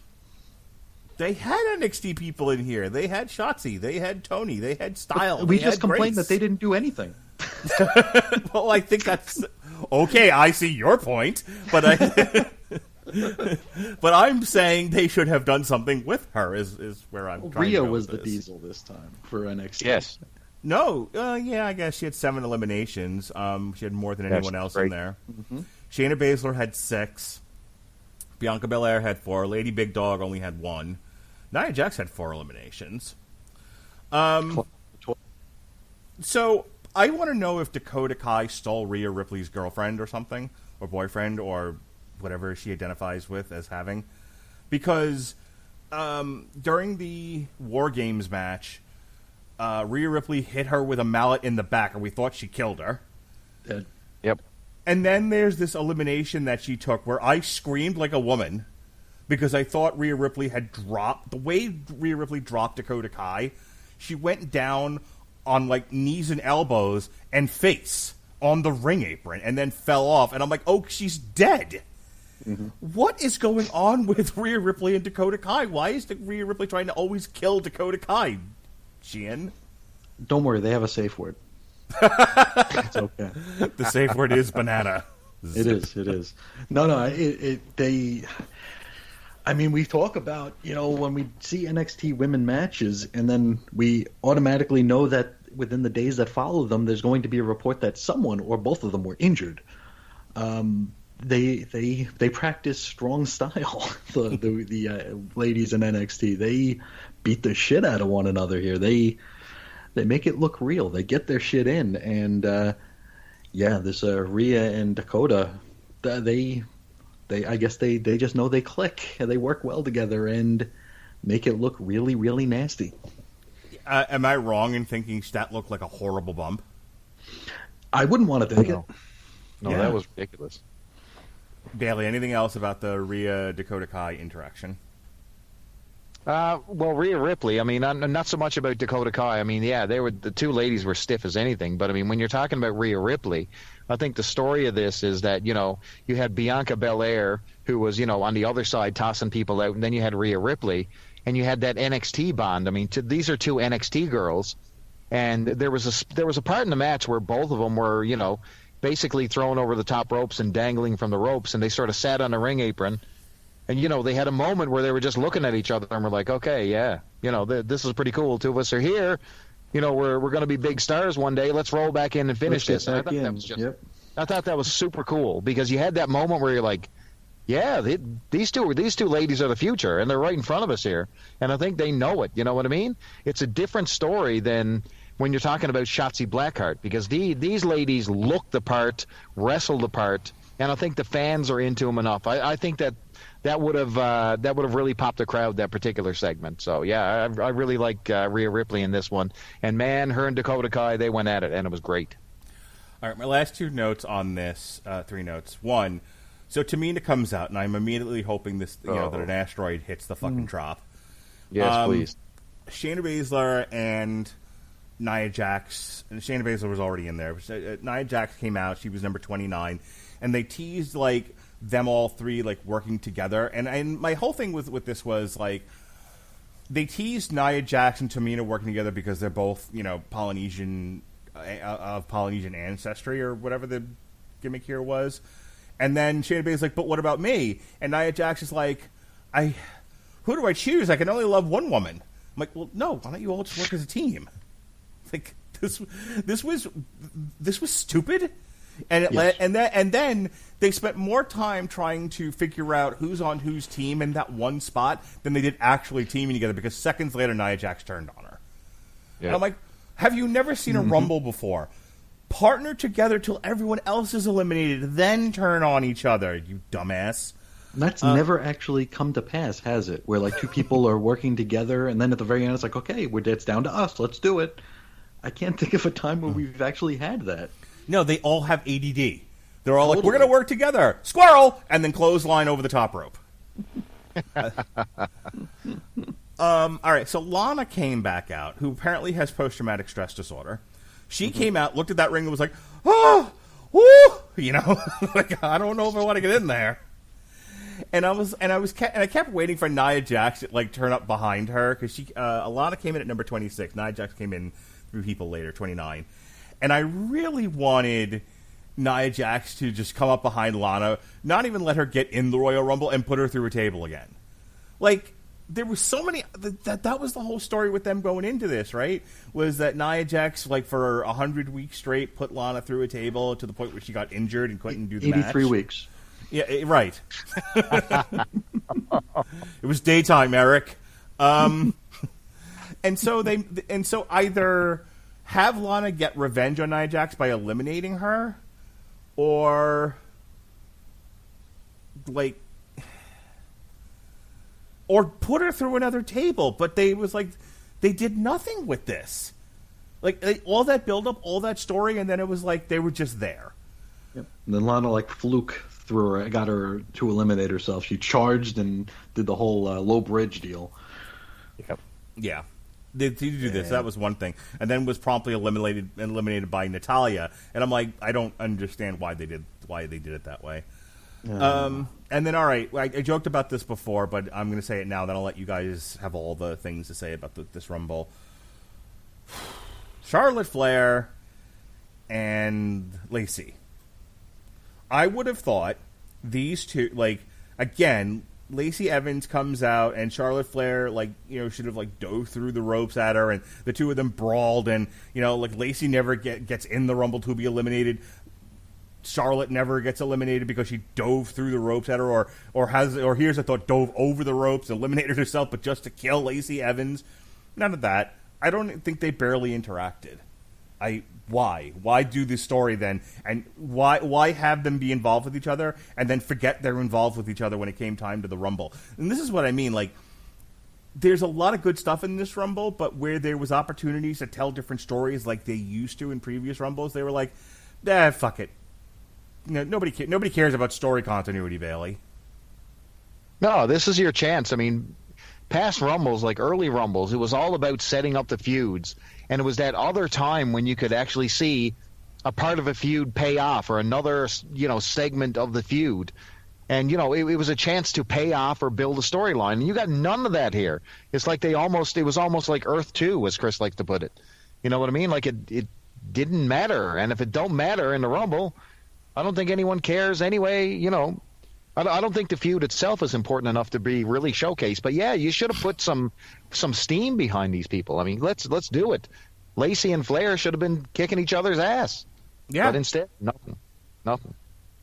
They had NXT people in here. They had Shotzi. They had Tony. They had Style. We just complained that they didn't do anything. Well, I think that's okay. I see your point, but but I'm saying they should have done something with her. Is where I'm. Trying Rhea to go was with the this. Diesel this time for NXT. Yes. No, yeah, I guess she had 7 eliminations. She had more than anyone else in there. Mm-hmm. Shayna Baszler had 6. Bianca Belair had 4. Lady Big Dog only had 1. Nia Jax had 4 eliminations. So I want to know if Dakota Kai stole Rhea Ripley's girlfriend or something, or boyfriend, or whatever she identifies with as having, because during the War Games match, Rhea Ripley hit her with a mallet in the back, and we thought she killed her. Yep. And then there's this elimination that she took where I screamed like a woman because I thought Rhea Ripley had dropped. The way Rhea Ripley dropped Dakota Kai, she went down on like knees and elbows and face on the ring apron and then fell off. And I'm like, oh, she's dead. Mm-hmm. What is going on with Rhea Ripley and Dakota Kai? Why is Rhea Ripley trying to always kill Dakota Kai, Gian? Don't worry, they have a safe word. It's okay. The safe word is banana. It is. No. I mean, we talk about, when we see NXT women matches, and then we automatically know that within the days that follow them, there's going to be a report that someone or both of them were injured. They practice strong style. The ladies in NXT, they beat the shit out of one another here. They make it look real. They get their shit in, and this Rhea and Dakota, they I guess they just know they click and they work well together and make it look really, really nasty. Am I wrong in thinking that looked like a horrible bump? I wouldn't want to think it. No, that was ridiculous. Bailey, anything else about the Rhea Dakota Kai interaction? Well, Rhea Ripley, I mean, not so much about Dakota Kai. I mean, yeah, the two ladies were stiff as anything. But, I mean, when you're talking about Rhea Ripley, I think the story of this is that, you had Bianca Belair, who was, on the other side tossing people out, and then you had Rhea Ripley, and you had that NXT bond. I mean, these are two NXT girls, and there was a part in the match where both of them were, basically thrown over the top ropes and dangling from the ropes, and they sort of sat on the ring apron. And, they had a moment where they were just looking at each other and were like, okay, yeah, this is pretty cool. Two of us are here. We're going to be big stars one day. Let's roll back in and finish this. And I thought that was super cool because you had that moment where you're like, yeah, these two ladies are the future, and they're right in front of us here. And I think they know it. You know what I mean? It's a different story than when you're talking about Shotzi Blackheart, because these ladies look the part, wrestle the part, and I think the fans are into them enough. I think that would have really popped the crowd, that particular segment. So yeah, I really like Rhea Ripley in this one, and man, her and Dakota Kai, they went at it, and it was great. All right, my last 2 notes on this, 3 notes. 1, so Tamina comes out, and I'm immediately hoping this, that an asteroid hits the fucking drop. Yes, please. Shayna Baszler and Nia Jax, and Shayna Baszler was already in there. Nia Jax came out; she was number 29, and they teased like them all 3 like working together. And my whole thing with this was like they teased Nia Jax and Tamina working together because they're both Polynesian of Polynesian ancestry or whatever the gimmick here was. And then Shayna Baszler's like, but what about me? And Nia Jax is like, who do I choose? I can only love one woman. I'm like, well, no. Why don't you all just work as a team? Like this was stupid. And and then they spent more time trying to figure out who's on whose team in that one spot than they did actually teaming together, because seconds later Nia Jax turned on her. Yeah. And I'm like, have you never seen a Rumble before? Partner together till everyone else is eliminated, then turn on each other, you dumbass. That's never actually come to pass, has it? Where like 2 people are working together, and then at the very end it's like, okay, it's down to us, let's do it. I can't think of a time where we've actually had that. No, they all have ADD. They're all like, we're going to work together. Squirrel! And then clothesline over the top rope. All right, so Lana came back out, who apparently has post-traumatic stress disorder. She came out, looked at that ring, and was like, oh, woo! Like, I don't know if I want to get in there. And I kept waiting for Nia Jax to like turn up behind her because Alana came in at number 26. Nia Jax came in 3 people later, 29. And I really wanted Nia Jax to just come up behind Lana, not even let her get in the Royal Rumble, and put her through a table again. Like, there was so many... That was the whole story with them going into this, right? Was that Nia Jax, like, for 100 weeks straight, put Lana through a table to the point where she got injured and couldn't do the 83 match. weeks. Yeah, right. It was daytime, Eric. And so either have Lana get revenge on Nia Jax by eliminating her, or like, or put her through another table. But they did nothing with this. Like, all that build up, all that story, and then it was like they were just there. Yep. And then Lana like fluke through her, got her to eliminate herself. She charged and did the whole low bridge deal. Yep. Yeah. They do this. That was one thing, and then was promptly eliminated by Natalya. And I'm like, I don't understand why they did it that way. And then, all right, I joked about this before, but I'm going to say it now. Then I'll let you guys have all the things to say about this Rumble. Charlotte Flair and Lacey. I would have thought these two, like, again, Lacey Evans comes out and Charlotte Flair, like, you know, should have, like, dove through the ropes at her, and the two of them brawled, and, you know, like, Lacey never gets in the Rumble to be eliminated. Charlotte never gets eliminated because she dove through the ropes at her, or here's a thought, dove over the ropes, eliminated herself, but just to kill Lacey Evans. None of that. I don't think they barely interacted. Why do this story then, and why have them be involved with each other and then forget they're involved with each other when it came time to the Rumble? And this is what I mean, like, there's a lot of good stuff in this Rumble, but where there was opportunities to tell different stories like they used to in previous Rumbles, they were like, fuck it. You know, nobody cares about story continuity, Bailey. No, this is your chance. I mean, past Rumbles, like early Rumbles, it was all about setting up the feuds. And it was that other time when you could actually see a part of a feud pay off, or another, you know, segment of the feud. And, you know, it was a chance to pay off or build a storyline. And you got none of that here. It's like it was almost like Earth 2, as Chris likes to put it. You know what I mean? Like it didn't matter. And if it don't matter in the Rumble, I don't think anyone cares anyway. You know, I don't think the feud itself is important enough to be really showcased. But yeah, you should have put some steam behind these people. I mean, let's do it. Lacey and Flair should have been kicking each other's ass. Yeah. But instead, nothing.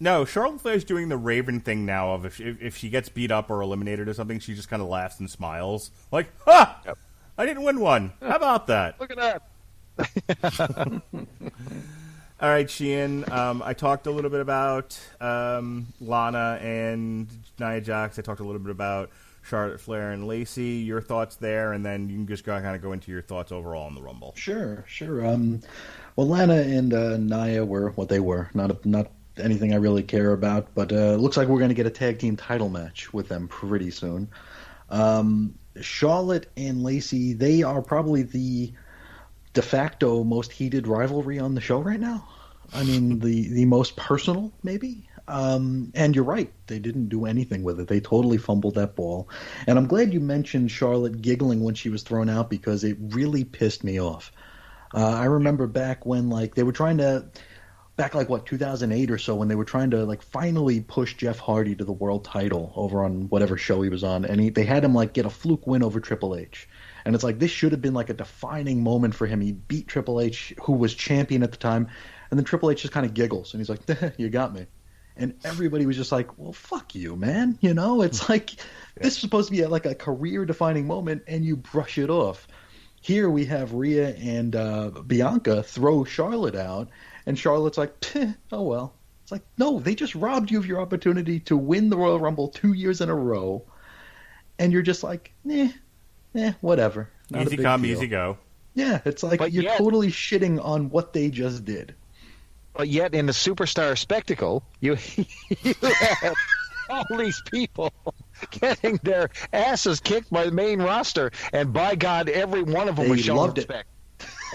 No, Charlotte Flair's doing the Raven thing now of if she gets beat up or eliminated or something, she just kind of laughs and smiles. Like, ha! Yep. I didn't win one. How about that? Look at that. All right, Sheehan, I talked a little bit about Lana and Nia Jax. I talked a little bit about Charlotte Flair and Lacey. Your thoughts there, and then you can just kind of go into your thoughts overall on the Rumble. Sure. Well, Lana and Nia were what they were. Not anything I really care about, but it looks like we're going to get a tag team title match with them pretty soon. Charlotte and Lacey, they are probably the de facto most heated rivalry on the show right now. I mean, the most personal, maybe. And you're right. They didn't do anything with it. They totally fumbled that ball. And I'm glad you mentioned Charlotte giggling when she was thrown out, because it really pissed me off. I remember back when, like, they were trying to, back like, 2008 or so, when they were trying to, like, finally push Jeff Hardy to the world title over on whatever show he was on. And they had him, like, get a fluke win over Triple H. And it's like, this should have been like a defining moment for him. He beat Triple H, who was champion at the time. And then Triple H just kind of giggles. And he's like, you got me. And everybody was just like, well, fuck you, man. You know, it's like, this is supposed to be like a career-defining moment, and you brush it off. Here we have Rhea and Bianca throw Charlotte out, and Charlotte's like, oh, well. It's like, no, they just robbed you of your opportunity to win the Royal Rumble 2 years in a row. And you're just like, whatever. Not easy come, easy go. Yeah, it's like you're totally shitting on what they just did. But yet, in the Superstar Spectacle, you have all these people getting their asses kicked by the main roster, and by God, every one of them was showing respect.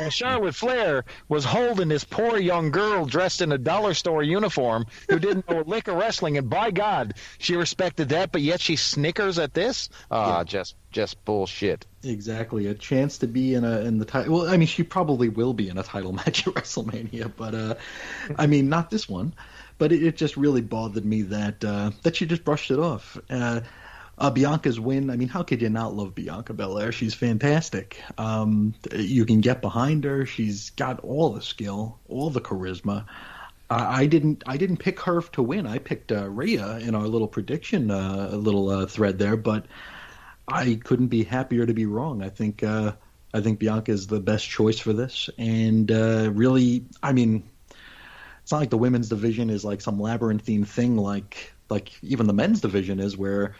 Charlotte Flair was holding this poor young girl dressed in a dollar store uniform who didn't know a lick of wrestling, and by God, she respected that, but yet she snickers at this? Just bullshit. Exactly, a chance to be in the title. Well, I mean, she probably will be in a title match at WrestleMania, but I mean, not this one. But it just really bothered me that she just brushed it off. Bianca's win. I mean, how could you not love Bianca Belair? She's fantastic. You can get behind her. She's got all the skill, all the charisma. I didn't pick her to win. I picked Rhea in our little prediction, thread there, but I couldn't be happier to be wrong. I think Bianca is the best choice for this, and really, I mean, it's not like the women's division is like some labyrinthine thing like even the men's division is, where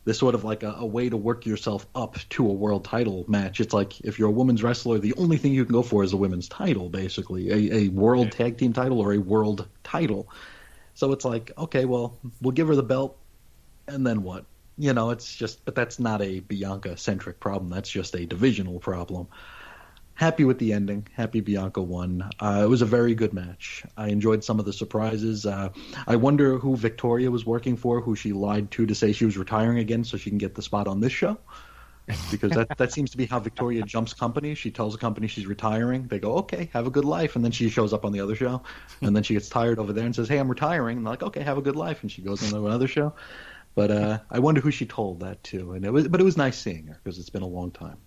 there's sort of like a way to work yourself up to a world title match. It's like if you're a women's wrestler, the only thing you can go for is a women's title, basically, a world tag team title or a world title. So it's like, okay, well, we'll give her the belt, and then what? You know, it's just, but that's not a Bianca-centric problem. That's just a divisional problem. Happy with the ending. Happy Bianca won. It was a very good match. I enjoyed some of the surprises. I wonder who Victoria was working for, who she lied to say she was retiring again so she can get the spot on this show. Because that seems to be how Victoria jumps companies. She tells a company she's retiring. They go, okay, have a good life. And then she shows up on the other show. And then she gets tired over there and says, hey, I'm retiring. And they're like, okay, have a good life. And she goes on another show. But I wonder who she told that to. But it was nice seeing her because it's been a long time.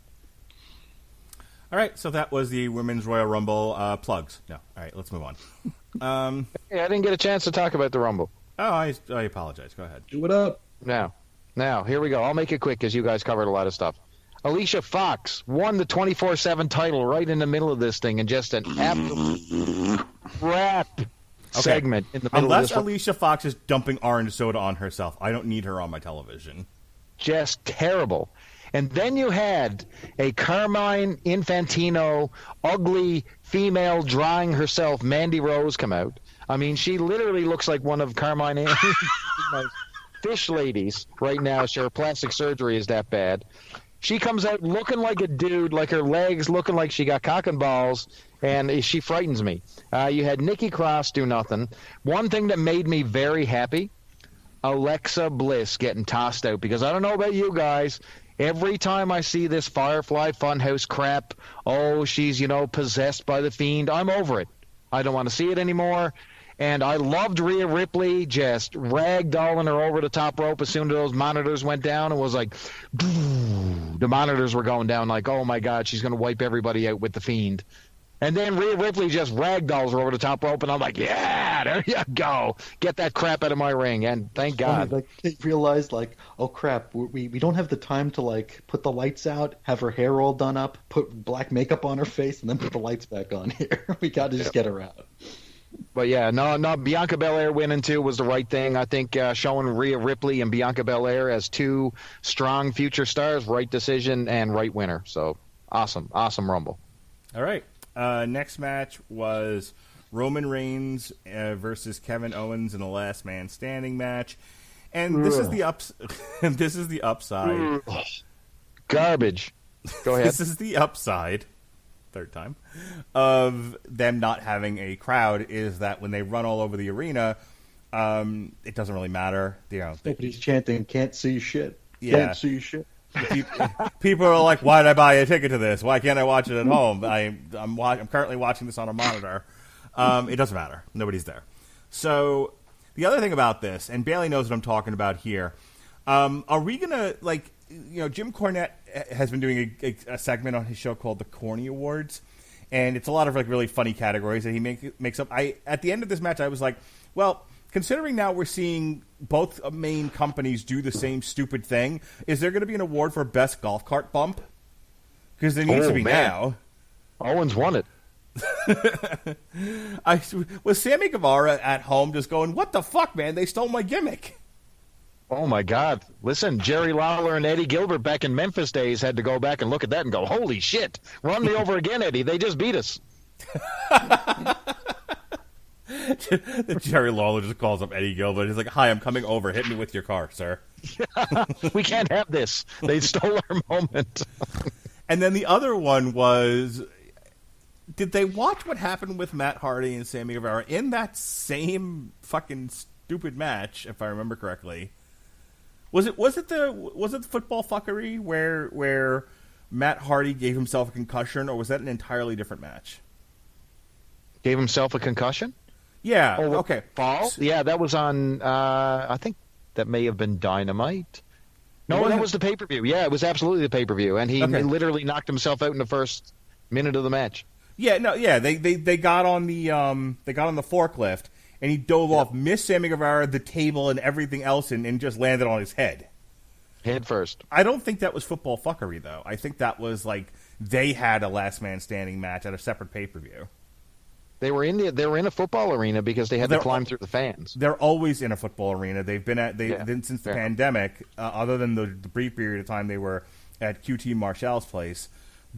All right, so that was the Women's Royal Rumble plugs. No, all right, let's move on. Hey, I didn't get a chance to talk about the Rumble. Oh, I apologize. Go ahead. Do it up. Now, here we go. I'll make it quick because you guys covered a lot of stuff. Alicia Fox won the 24/7 title right in the middle of this thing, and just an absolute crap segment in the middle Unless of this. Alicia Fox is dumping orange soda on herself, I don't need her on my television. Just terrible. And then you had a Carmine Infantino, ugly female drawing herself, Mandy Rose, come out. I mean, she literally looks like one of Carmine Infantino's fish ladies right now. Her plastic surgery is that bad. She comes out looking like a dude, like her legs looking like she got cock and balls, and she frightens me. You had Nikki Cross do nothing. One thing that made me very happy, Alexa Bliss getting tossed out, because I don't know about you guys, every time I see this Firefly Funhouse crap, she's, possessed by the Fiend, I'm over it. I don't want to see it anymore. And I loved Rhea Ripley just ragdolling her over the top rope as soon as those monitors went down. It was like, the monitors were going down like, oh my God, she's going to wipe everybody out with the Fiend. And then Rhea Ripley just ragdolls her over the top rope, and I'm like, yeah, there you go. Get that crap out of my ring, and thank God. Like, they realized, like, oh crap, we don't have the time to, like, put the lights out, have her hair all done up, put black makeup on her face, and then put the lights back on here. We got to just get her out. But yeah, no, Bianca Belair winning too was the right thing. I think showing Rhea Ripley and Bianca Belair as two strong future stars, right decision and right winner. So awesome Rumble. All right. Next match was Roman Reigns versus Kevin Owens in a last man standing match. And this is the upside. Garbage. Go ahead. This is the upside, third time, of them not having a crowd, is that when they run all over the arena, it doesn't really matter. Nobody's chanting, can't see shit. Yeah. Can't see shit. People are like, why did I buy a ticket to this? Why can't I watch it at home? I'm currently watching this on a monitor. It doesn't matter. Nobody's there. So the other thing about this, and Bailey knows what I'm talking about here, are we going to, Jim Cornette has been doing a segment on his show called the Corny Awards, and it's a lot of really funny categories that he makes up. At the end of this match, I was like, well, considering now we're seeing both main companies do the same stupid thing, is there going to be an award for best golf cart bump? Because there needs to be now. Owens won it. Was Sammy Guevara at home just going, what the fuck, man? They stole my gimmick. Oh, my God. Listen, Jerry Lawler and Eddie Gilbert back in Memphis days had to go back and look at that and go, holy shit, run me over again, Eddie. They just beat us. Jerry Lawler just calls up Eddie Gilbert. He's like, hi, I'm coming over. Hit me with your car, sir. We can't have this. They stole our moment. And then the other one was, did they watch what happened with Matt Hardy and Sammy Guevara in that same fucking stupid match, if I remember correctly? Was it the football fuckery where Matt Hardy gave himself a concussion, or was that an entirely different match? Gave himself a concussion? Yeah. Oh, okay. Fall? Yeah, that was on. I think that may have been Dynamite. No, that was the pay-per-view. Yeah, it was absolutely the pay-per-view, and he literally knocked himself out in the first minute of the match. Yeah, no, yeah, they got on the forklift, and he dove off, missed Sammy Guevara, the table, and everything else, and just landed on his head. Head first. I don't think that was football fuckery, though. I think that was like they had a last man standing match at a separate pay-per-view. They were in a football arena because they had to climb through the fans. They're always in a football arena. They've been since the pandemic. Other than the brief period of time they were at QT Marshall's place,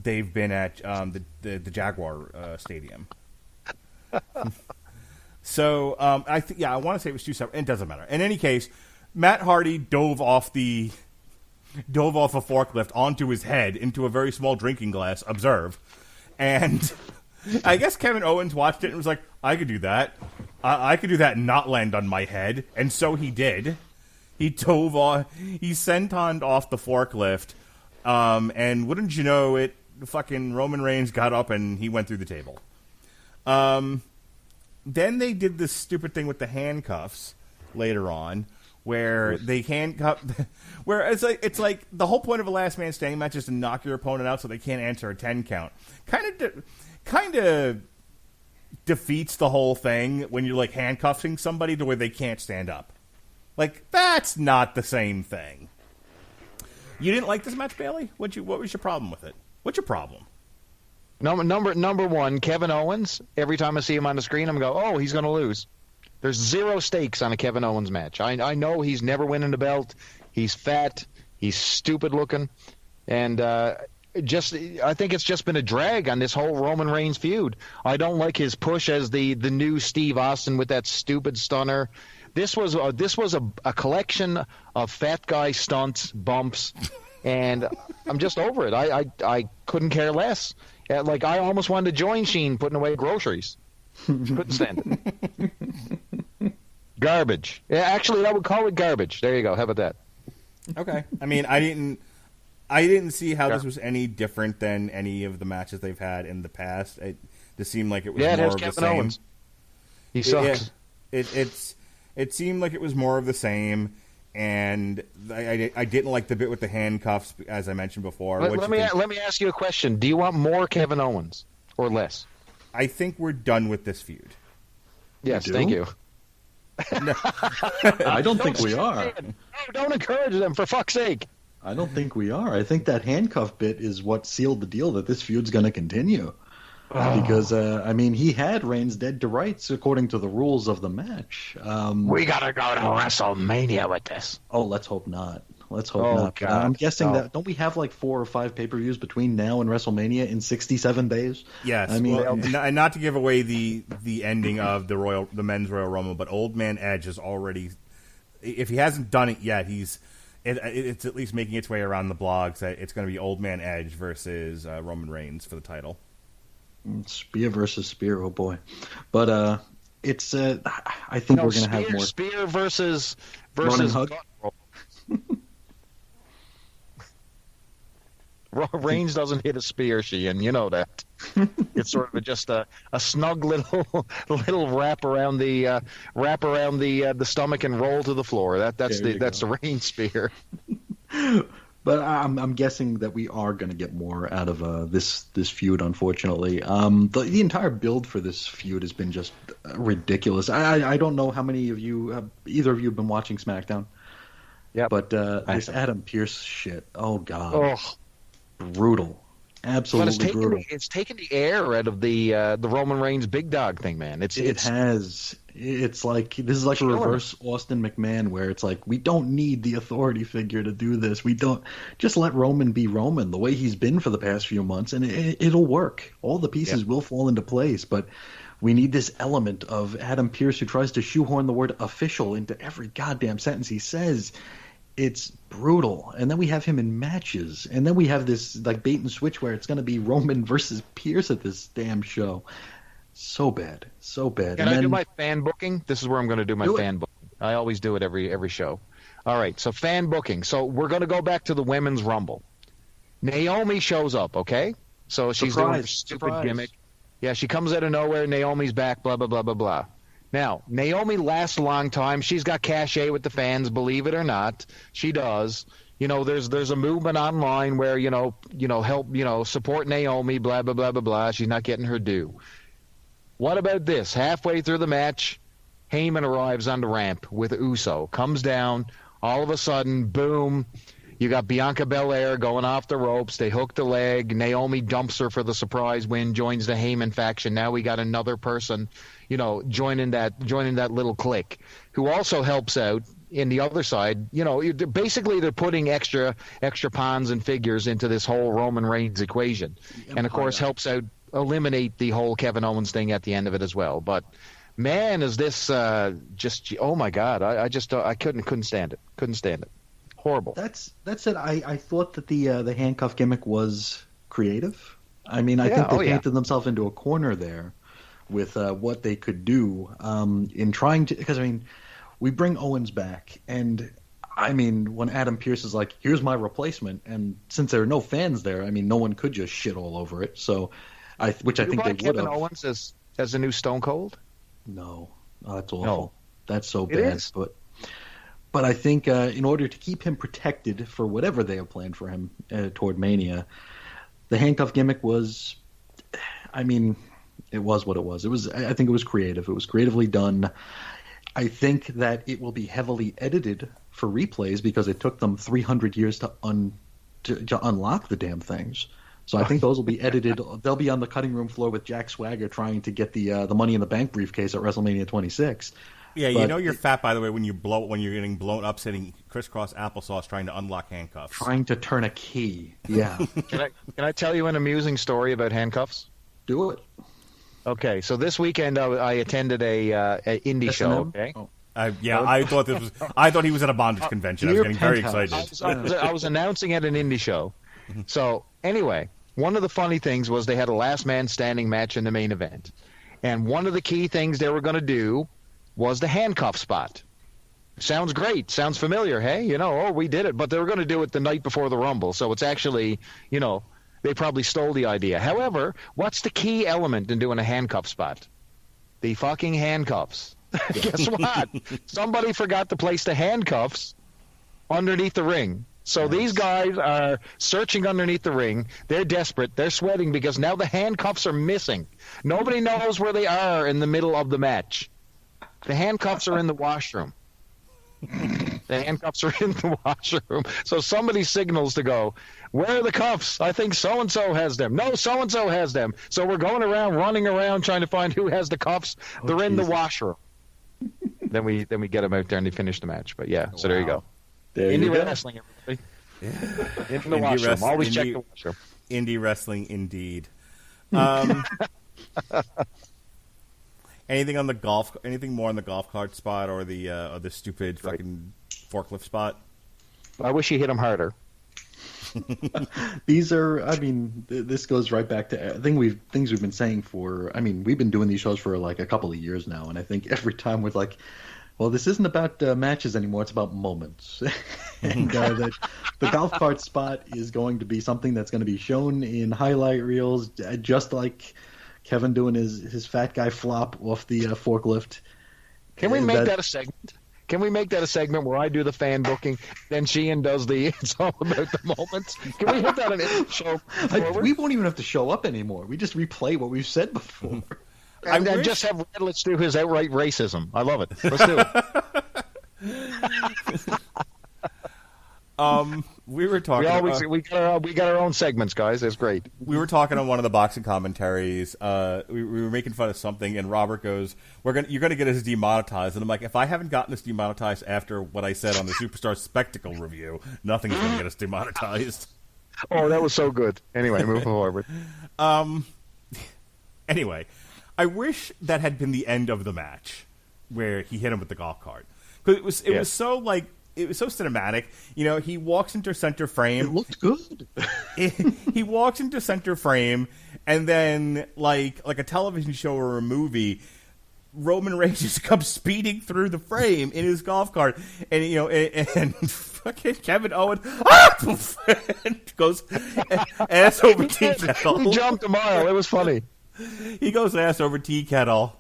they've been at the Jaguar Stadium. So I want to say it was two separate. It doesn't matter. In any case, Matt Hardy dove off a forklift onto his head into a very small drinking glass. Observe, and I guess Kevin Owens watched it and was like, I could do that. I could do that and not land on my head. And so he did. He dove on. He sentoned off the forklift. And wouldn't you know it, fucking Roman Reigns got up and he went through the table. Then they did this stupid thing with the handcuffs later on, where they handcuff. Where it's like the whole point of a last man standing match is to knock your opponent out so they can't answer a 10 count. Kind of defeats the whole thing when you're like handcuffing somebody to where they can't stand up. Like, that's not the same thing. You didn't like this match, Bailey? What was your problem with it? What's your problem? Number one, Kevin Owens. Every time I see him on the screen, I'm go, oh, he's going to lose. There's zero stakes on a Kevin Owens match. I know he's never winning the belt. He's fat. He's stupid looking, and I think it's just been a drag on this whole Roman Reigns feud. I don't like his push as the new Steve Austin with that stupid stunner. This was a collection of fat guy stunts, bumps, and I'm just over it. I couldn't care less. Like, I almost wanted to join Sheen putting away groceries. Couldn't stand it. Garbage. Yeah, actually, I would call it garbage. There you go. How about that? Okay. I mean, I didn't see how this was any different than any of the matches they've had in the past. It just seemed like it was more of the same. Owens. He sucks. It seemed like it was more of the same, and I didn't like the bit with the handcuffs, as I mentioned before. Let me ask you a question. Do you want more Kevin Owens or less? I think we're done with this feud. Yes, thank you. I don't think we are. No, don't encourage them, for fuck's sake. I don't think we are. I think that handcuff bit is what sealed the deal that this feud's going to continue. Because, he had Reigns dead to rights according to the rules of the match. We got to go to WrestleMania with this. Oh, let's hope not. Let's hope not. God. I'm guessing that, don't we have like 4 or 5 pay-per-views between now and WrestleMania in 67 days? Yes. And not to give away the ending of the men's Royal Rumble, but Old Man Edge is already, if he hasn't done it yet, it's at least making its way around the blogs that it's going to be Old Man Edge versus Roman Reigns for the title. Spear versus Spear, oh boy. But it's I think we're going to have more. Spear versus Hug. Reigns doesn't hit a spear, Sheehan. You know that. It's sort of just a snug little wrap around the stomach and roll to the floor. That's the Reigns spear. But I'm guessing that we are going to get more out of this feud. Unfortunately, the entire build for this feud has been just ridiculous. I don't know how many of you, either of you, have been watching SmackDown. Yeah, but this Adam Pearce shit. Oh God, brutal. Absolutely brutal. It's taken the air out of the Roman Reigns big dog thing, man. It has. It's like this is like a reverse Austin McMahon, where it's like we don't need the authority figure to do this. We don't just let Roman be Roman the way he's been for the past few months, and it'll work. All the pieces will fall into place, but we need this element of Adam Pearce who tries to shoehorn the word official into every goddamn sentence he says. It's brutal. And then we have him in matches. And then we have this like bait and switch where it's going to be Roman versus Pierce at this damn show. So bad. So bad. Can I do my fan booking? This is where I'm going to do my fan booking. I always do it every show. All right, so fan booking. So we're going to go back to the Women's Rumble. Naomi shows up, okay? So she's doing her stupid gimmick. Yeah, she comes out of nowhere. Naomi's back, blah, blah, blah, blah, blah. Now, Naomi lasts a long time. She's got cachet with the fans, believe it or not. She does. You know, there's a movement online where, help, support Naomi, blah, blah, blah, blah, blah. She's not getting her due. What about this? Halfway through the match, Heyman arrives on the ramp with Uso. Comes down. All of a sudden, boom, you got Bianca Belair going off the ropes. They hook the leg. Naomi dumps her for the surprise win, joins the Heyman faction. Now we got another person, joining that little clique who also helps out in the other side. Basically they're putting extra pawns and figures into this whole Roman Reigns equation. And, of course, helps out eliminate the whole Kevin Owens thing at the end of it as well. But man, is this just? Oh my God! I couldn't stand it. Couldn't stand it. Horrible. That's it. I thought that the handcuff gimmick was creative. I mean, I think they painted themselves into a corner there with what they could do in trying to. Because I mean, we bring Owens back, and I mean, when Adam Pearce is like, "Here's my replacement," and since there are no fans there, I mean, no one could just shit all over it. So, I think they would have. Kevin Owens as the new Stone Cold. No, that's awful. No. That's so it bad. Is. But I think in order to keep him protected for whatever they have planned for him toward Mania, the handcuff gimmick was, I mean, it was what it was. I think it was creative. It was creatively done. I think that it will be heavily edited for replays because it took them 300 years to unlock the damn things. So I think those will be edited. They'll be on the cutting room floor with Jack Swagger trying to get the Money in the Bank briefcase at WrestleMania 26. Yeah, you're fat, by the way, when you're getting blown up, sitting crisscross applesauce trying to unlock handcuffs. Trying to turn a key. Yeah. Can I tell you an amusing story about handcuffs? Do it. Okay, so this weekend I attended a indie show. Okay. Oh. I thought he was at a bondage convention. I was getting very excited. I was announcing at an indie show. So anyway, one of the funny things was they had a last man standing match in the main event, and one of the key things they were going to do was the handcuff spot. Sounds great. Sounds familiar, hey? We did it. But they were going to do it the night before the Rumble, so it's actually, they probably stole the idea. However, what's the key element in doing a handcuff spot? The fucking handcuffs. Guess what? Somebody forgot to place the handcuffs underneath the ring. So these guys are searching underneath the ring. They're desperate. They're sweating because now the handcuffs are missing. Nobody knows where they are in the middle of the match. The handcuffs are in the washroom. The handcuffs are in the washroom. So somebody signals to go, where are the cuffs? I think so-and-so has them. No, so-and-so has them. So we're going around, running around, trying to find who has the cuffs. They're in the washroom. Then we get them out there and they finish the match. But yeah, so there you go. Indie wrestling, everybody. Yeah. In the washroom. Always check the washroom. Indie wrestling, indeed. Anything more on the golf cart spot or the stupid fucking forklift spot? I wish you hit them harder. These are, I mean, this goes right back to things we've been saying for, I mean, we've been doing these shows for like a couple of years now, and I think every time we're like, well, this isn't about matches anymore, it's about moments. And the golf cart spot is going to be something that's going to be shown in highlight reels, just like Kevin doing his fat guy flop off the forklift. Can we make that a segment? Can we make that a segment where I do the fan booking, then Sheehan does the it's all about the moments? Can we hit that on any show? We won't even have to show up anymore. We just replay what we've said before. And just have Redlitz do his outright racism. I love it. Let's do it. We were talking. We got our own segments, guys. It's great. We were talking on one of the boxing commentaries. We were making fun of something, and Robert goes, you're going to get us demonetized." And I'm like, if I haven't gotten us demonetized after what I said on the Superstar Spectacle review, nothing's going to get us demonetized. Oh, that was so good. Anyway, moving forward. Anyway, I wish that had been the end of the match where he hit him with the golf cart, because it was so like. it was so cinematic. You know, he walks into center frame. It looked good. He walks into center frame, and then like a television show or a movie, Roman Reigns just comes speeding through the frame in his golf cart, and you know, and fucking Kevin Owens goes ass over tea kettle. He jumped a mile. It was funny. He goes ass over tea kettle.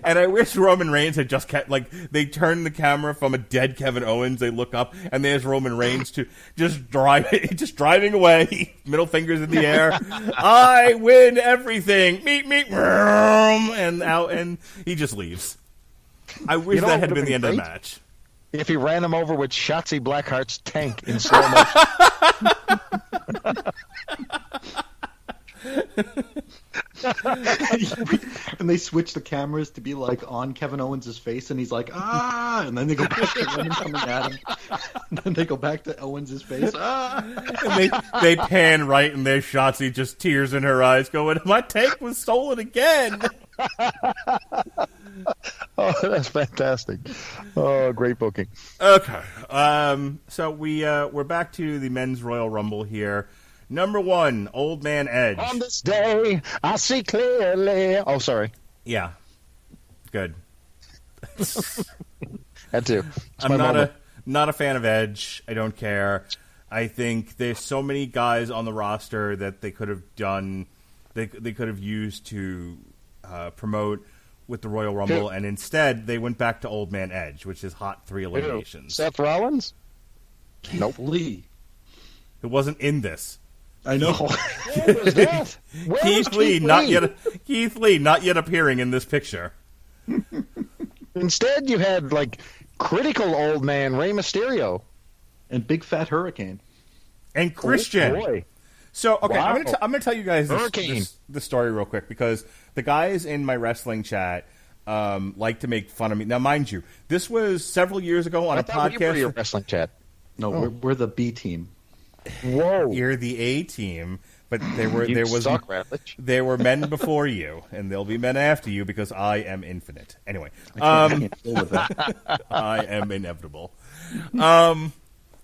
And I wish Roman Reigns had just kept, like, they turned the camera from a dead Kevin Owens, they look up, and there's Roman Reigns just driving away, middle fingers in the air. I win everything. Meet, and he just leaves. I wish that had been the end of the match. If he ran him over with Shotzi Blackheart's tank in slow motion. And they switch the cameras to be like on Kevin Owens' face, and he's like, ah, and then they go back to Roman coming at him, and then they go back to Owens' face, ah, and they pan right, and there's Shotzi, just tears in her eyes, going, my tank was stolen again. Oh, that's fantastic. Oh, great booking. Okay, so we're back to the men's Royal Rumble here. Number 1, Old Man Edge. On this day, I see clearly. Oh, sorry. Yeah. Good. That too. I'm not a fan of Edge. I don't care. I think there's so many guys on the roster that they could have done, they could have used to promote with the Royal Rumble, and instead they went back to Old Man Edge, which is hot 3 eliminations. Seth Rollins? Nope. Lee. It wasn't in this. I know. Where was that? Keith Lee, not yet appearing in this picture. Instead, you had like critical old man Rey Mysterio And Big Fat Hurricane. And Christian. Oh, boy. So, okay, Wow. I'm gonna tell you guys Hurricane. the story real quick, because the guys in my wrestling chat like to make fun of me. Now, mind you, this was several years ago on a You were your podcast. wrestling chat. No, we're the B team. Whoa. You're the A team, but there were Rutledge. there were men before you, and there'll be men after you, because I am infinite. Anyway, I can't deal with that. I am inevitable.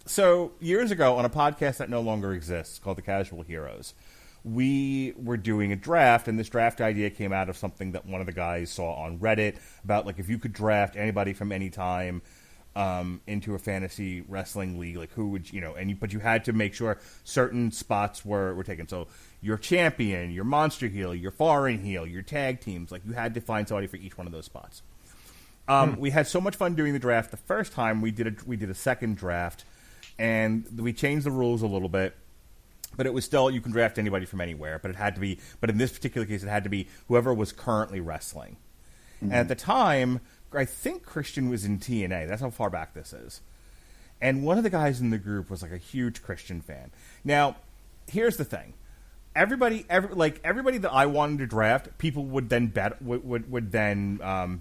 So years ago, on a podcast that no longer exists called The Casual Heroes, we were doing a draft, and this draft idea came out of something that one of the guys saw on Reddit about, like, if you could draft anybody from any time into a fantasy wrestling league, like, who would, you know, but you had to make sure certain spots were taken. So your champion, your monster heel, your foreign heel, your tag teams, like, you had to find somebody for each one of those spots. We had so much fun doing the draft the first time. We did a second draft, and we changed the rules a little bit, but it was still, you can draft anybody from anywhere, but in this particular case, it had to be whoever was currently wrestling. And at the time, I think Christian was in TNA. That's how far back this is. And one of the guys in the group was like a huge Christian fan. Now, here's the thing. Everybody that I wanted to draft, people would then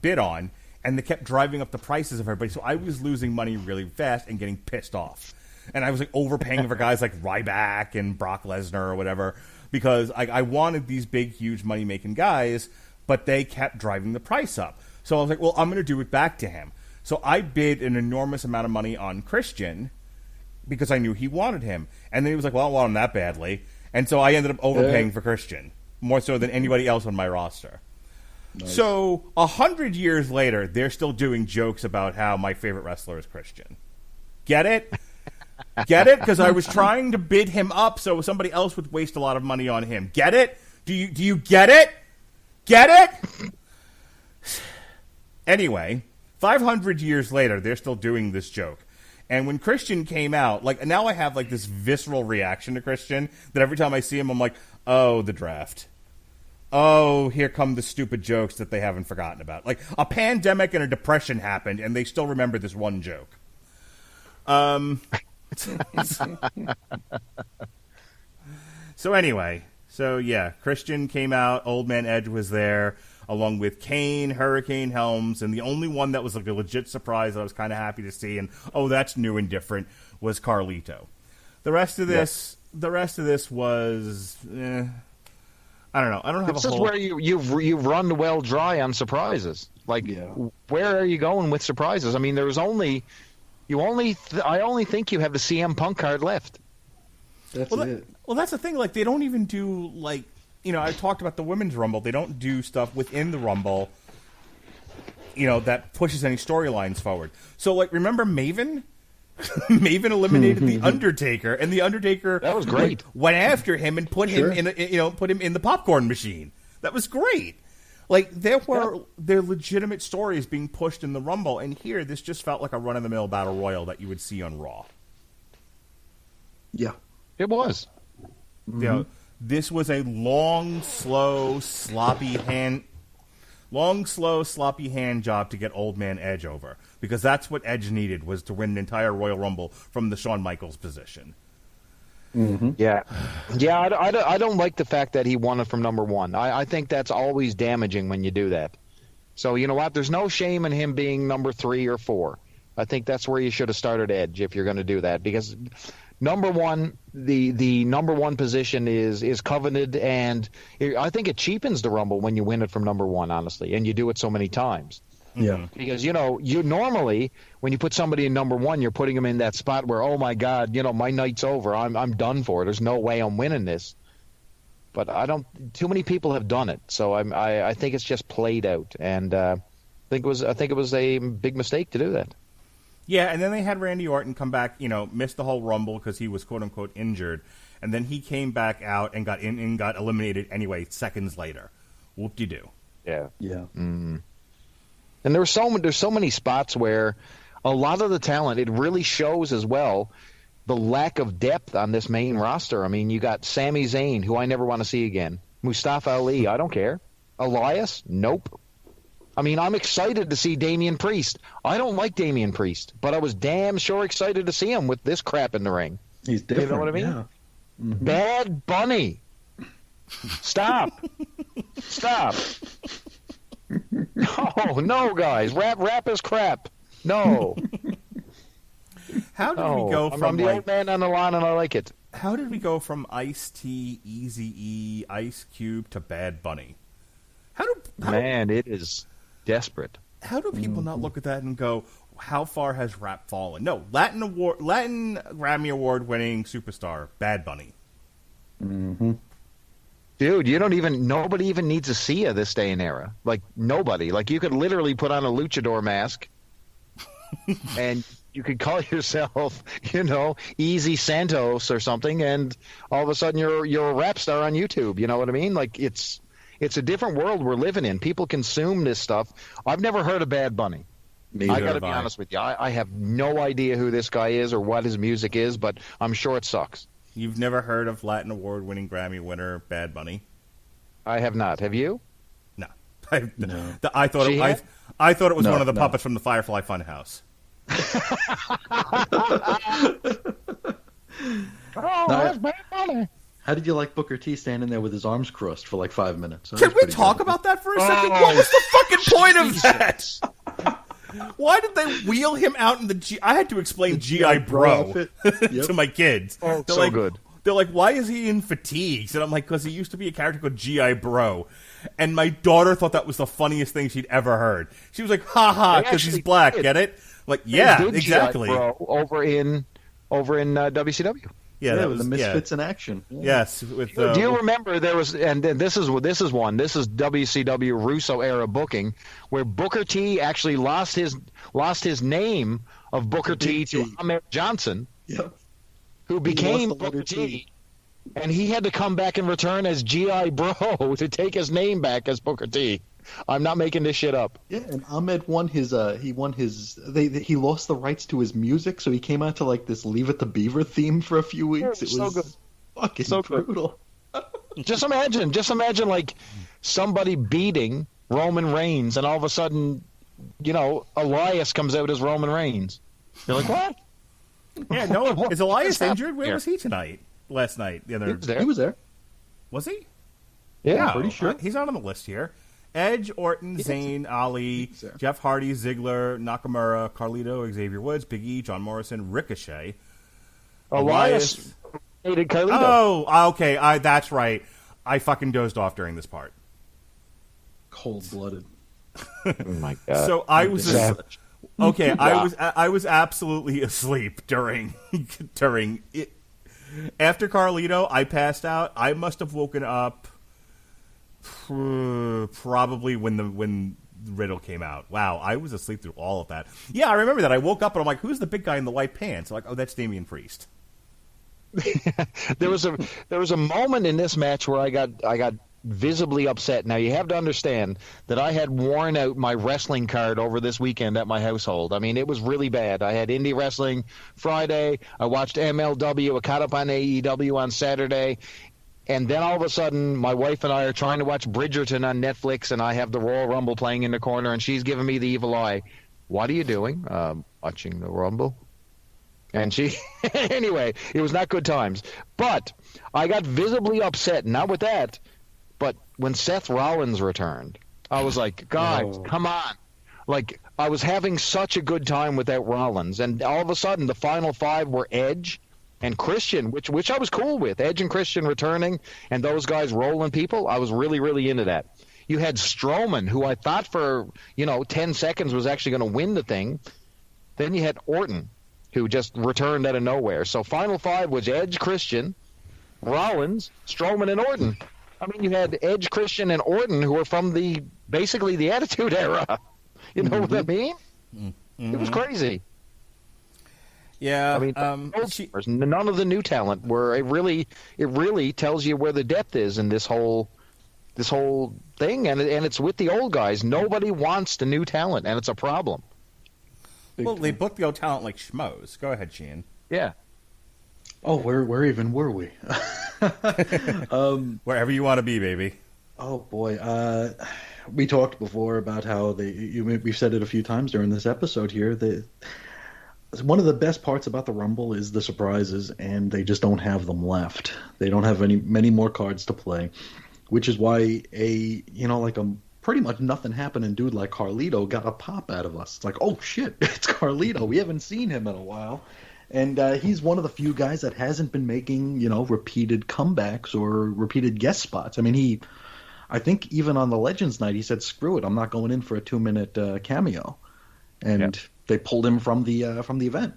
bid on, and they kept driving up the prices of everybody. So I was losing money really fast and getting pissed off. And I was like overpaying for guys like Ryback and Brock Lesnar or whatever, because I wanted these big, huge money-making guys, but they kept driving the price up. So I was like, well, I'm going to do it back to him. So I bid an enormous amount of money on Christian because I knew he wanted him. And then he was like, well, I don't want him that badly. And so I ended up overpaying for Christian, more so than anybody else on my roster. Nice. So 100 years later, they're still doing jokes about how my favorite wrestler is Christian. Get it? Get it? Because I was trying to bid him up so somebody else would waste a lot of money on him. Get it? Do you get it? Get it? Anyway, 500 years later, they're still doing this joke. And when Christian came out, like, now I have like this visceral reaction to Christian that every time I see him, I'm like, oh, the draft. Oh, here come the stupid jokes that they haven't forgotten about. Like, a pandemic and a depression happened, and they still remember this one joke. So anyway, yeah, Christian came out, Old Man Edge was there, along with Kane, Hurricane Helms, and the only one that was like a legit surprise that I was kind of happy to see, and oh, that's new and different, was Carlito. The rest of this was, I don't know. I don't have this a whole. This is where you've run well dry on surprises. Like, where are you going with surprises? I mean, there was only I only think you have the CM Punk card left. That's Well, it. that's the thing. Like, they don't even do, like, I talked about the women's Rumble. They don't do stuff within the Rumble, that pushes any storylines forward. So, like, remember Maven? Maven eliminated the Undertaker, and the Undertaker That was great. went after him and put him in the popcorn machine. That was great. Like, there were legitimate stories being pushed in the Rumble, and here this just felt like a run-of-the-mill battle royal that you would see on Raw. Yeah. It was. This was a long, slow, sloppy hand job to get Old Man Edge over, because that's what Edge needed, was to win the entire Royal Rumble from the Shawn Michaels position. Mm-hmm. Yeah. I don't like the fact that he won it from number one. I think that's always damaging when you do that. So, you know what? There's no shame in him being number 3 or 4. I think that's where you should have started Edge if you're going to do that, because number one, the number one position is coveted, and I think it cheapens the Rumble when you win it from number one, honestly, and you do it so many times. Yeah. Because, you normally, when you put somebody in number one, you're putting them in that spot where, oh, my God, my night's over. I'm done for. There's no way I'm winning this. But too many people have done it. So I think it's just played out. And I think it was a big mistake to do that. Yeah, and then they had Randy Orton come back, missed the whole Rumble because he was quote-unquote injured. And then he came back out and got eliminated anyway seconds later. Whoop-de-doo. Yeah. Yeah. Mm. And there's so many spots where a lot of the talent, it really shows as well the lack of depth on this main roster. I mean, you got Sami Zayn, who I never want to see again. Mustafa Ali, I don't care. Elias, nope. I mean, I'm excited to see Damian Priest. I don't like Damian Priest, but I was damn sure excited to see him with this crap in the ring. He's different. You know what I mean? Yeah. Mm-hmm. Bad Bunny. Stop. Stop. No, guys. Rap is crap. No. How did we go from I'm the old man on the line, and I like it. How did we go from Ice-T, Eazy-E, Ice Cube to Bad Bunny? Man, it is desperate. How do people not look at that and go, how far has rap fallen? No, Latin Grammy Award winning superstar, Bad Bunny. Mm-hmm. Dude, nobody even needs to see you this day and era. Like, nobody. Like, you could literally put on a luchador mask and you could call yourself, Easy Santos or something, and all of a sudden you're a rap star on YouTube. You know what I mean? Like, it's a different world we're living in. People consume this stuff. I've never heard of Bad Bunny. I got to be honest with you. I have no idea who this guy is or what his music is, but I'm sure it sucks. You've never heard of Latin Award-winning Grammy winner Bad Bunny? I have not. Have you? No. No. I thought it was one of the puppets from the Firefly Funhouse. That's Bad Bunny. How did you like Booker T standing there with his arms crossed for like 5 minutes? Can we talk about that for a second? What was the fucking point of that? Why did they wheel him out in the I had to explain G.I. Bro to my kids. Oh, they're so like, good. They're like, why is he in fatigues? And I'm like, because he used to be a character called G.I. Bro. And my daughter thought that was the funniest thing she'd ever heard. She was like, ha ha, because he's black, get it? Like, yeah, exactly. Bro, over in WCW. Yeah, that was the Misfits in action. Yeah. Yes, with Do you remember there was, and this is WCW Russo era booking, where Booker T actually lost his name of Booker T to Ahmed Johnson, who became Booker T, and he had to come back and return as G.I. Bro to take his name back as Booker T. I'm not making this shit up. Yeah, and Ahmed won his. He lost the rights to his music, so he came out to like this "Leave It to Beaver" theme for a few weeks. It was so good. Fucking So brutal. Just imagine like somebody beating Roman Reigns, and all of a sudden, Elias comes out as Roman Reigns. You're like, what? Yeah, no. Is Elias injured? Where was he last night? He was there. Was he? Yeah, pretty sure. He's not on the list here. Edge, Orton, Zayn, Ali, Jeff Hardy, Ziggler, Nakamura, Carlito, Xavier Woods, Big E, John Morrison, Ricochet. Elias hated Carlito. Oh, okay. That's right. I fucking dozed off during this part. Cold-blooded. Oh my God. So Okay, I was absolutely asleep during it. After Carlito, I passed out. I must have woken up probably when Riddle came out. Wow, I was asleep through all of that. Yeah, I remember that. I woke up and I'm like, "Who's the big guy in the white pants?" I'm like, "Oh, that's Damian Priest." There was a moment in this match where I got visibly upset. Now you have to understand that I had worn out my wrestling card over this weekend at my household. I mean, it was really bad. I had indie wrestling Friday. I watched MLW. I caught up on AEW on Saturday. And then all of a sudden, my wife and I are trying to watch Bridgerton on Netflix, and I have the Royal Rumble playing in the corner, and she's giving me the evil eye. What are you doing? Watching the Rumble. And she, anyway, it was not good times. But I got visibly upset, not with that, but when Seth Rollins returned, I was like, guys, come on. Like, I was having such a good time without Rollins, and all of a sudden, the final five were Edge and Christian, which I was cool with. Edge and Christian returning, and those guys rolling people, I was really, really into that. You had Strowman, who I thought for, 10 seconds was actually going to win the thing. Then you had Orton, who just returned out of nowhere. So final five was Edge, Christian, Rollins, Strowman, and Orton. I mean, you had Edge, Christian, and Orton, who were from basically the Attitude Era. You know what I mean? Mm-hmm. It was crazy. Yeah, I mean, none of the new talent were. It really tells you where the depth is in this whole thing, and it's with the old guys. Nobody wants the new talent, and it's a problem. Well, they booked the old talent like schmoes. Go ahead, Sheehan. Yeah. Oh, where even were we? Wherever you want to be, baby. Oh boy, we talked before about how we've said it a few times during this episode here. One of the best parts about the Rumble is the surprises, and they just don't have them left. They don't have many more cards to play, which is why pretty much nothing happening dude like Carlito got a pop out of us. It's like, oh shit, it's Carlito. We haven't seen him in a while. And he's one of the few guys that hasn't been making, repeated comebacks or repeated guest spots. I mean, I think even on the Legends night, he said, screw it, I'm not going in for a 2-minute cameo. And they pulled him from the event.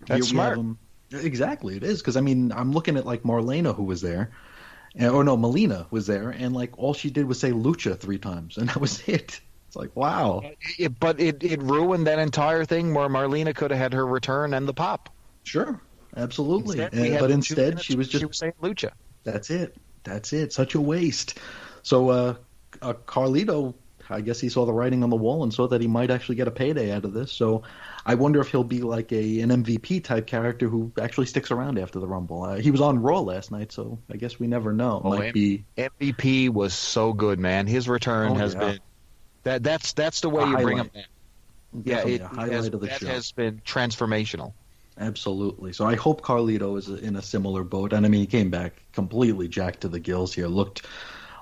That's smart. Exactly, it is. Because, I mean, I'm looking at, like, Marlena, who was there. Melina was there. And, like, all she did was say Lucha 3 times. And that was it. It's like, wow. But it ruined that entire thing where Marlena could have had her return and the pop. Sure, absolutely. Instead, she was saying Lucha. That's it. Such a waste. So Carlito, I guess he saw the writing on the wall and saw that he might actually get a payday out of this. So I wonder if he'll be like an MVP type character who actually sticks around after the Rumble. He was on Raw last night, so I guess we never know. MVP was so good, man. His return has been that's the way you bring him back. That has been transformational. Absolutely. So I hope Carlito is in a similar boat. And I mean, he came back completely jacked to the gills here. Looked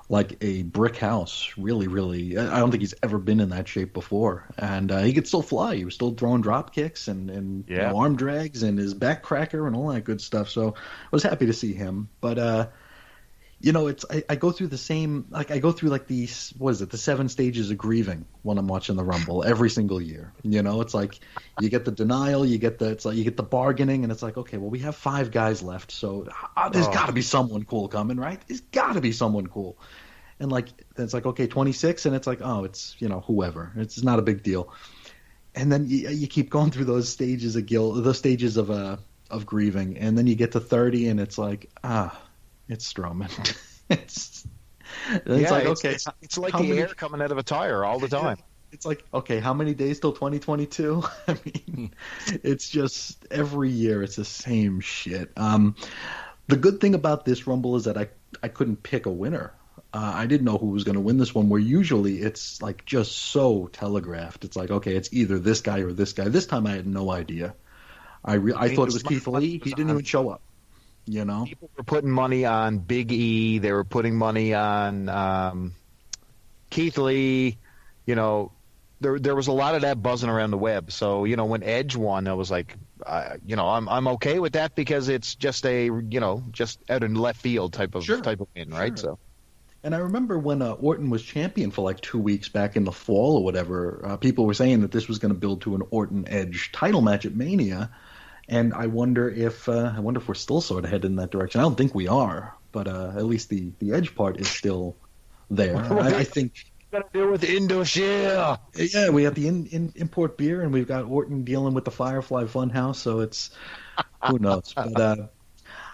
like a brick house. Really, really. I don't think he's ever been in that shape before. And he could still fly. He was still throwing drop kicks and arm drags and his back cracker and all that good stuff. So I was happy to see him. But I go through the same, I go through like the 7 stages of grieving when I'm watching the Rumble every single year. It's like you get the denial, you get the bargaining, and it's like, okay, well, we have 5 guys left, so there's got to be someone cool coming, right? There's got to be someone cool. And it's like, okay, 26, and it's like, oh, it's, whoever. It's not a big deal. And then you keep going through those stages of of grieving, and then you get to 30, and it's like, it's Strowman. it's like, okay. It's like the air coming out of a tire all the time. It's like, okay, how many days till 2022? I mean, it's just every year it's the same shit. The good thing about this Rumble is that I couldn't pick a winner. I didn't know who was going to win this one, where usually it's like just so telegraphed. It's like, okay, it's either this guy or this guy. This time I had no idea. I thought it was Keith Lee. He didn't even show up. People were putting money on Big E. They were putting money on Keith Lee. There was a lot of that buzzing around the web. So when Edge won, I was like, I'm okay with that because it's just just out in left field type of win, right? So And I remember when Orton was champion for like 2 weeks back in the fall or whatever, people were saying that this was going to build to an Orton Edge title match at Mania. And I wonder if we're still sort of headed in that direction. I don't think we are, but at least the Edge part is still there. I think Got to deal with Indonesia. Yeah, we have the import beer, and we've got Orton dealing with the Firefly Funhouse. So it's who knows. But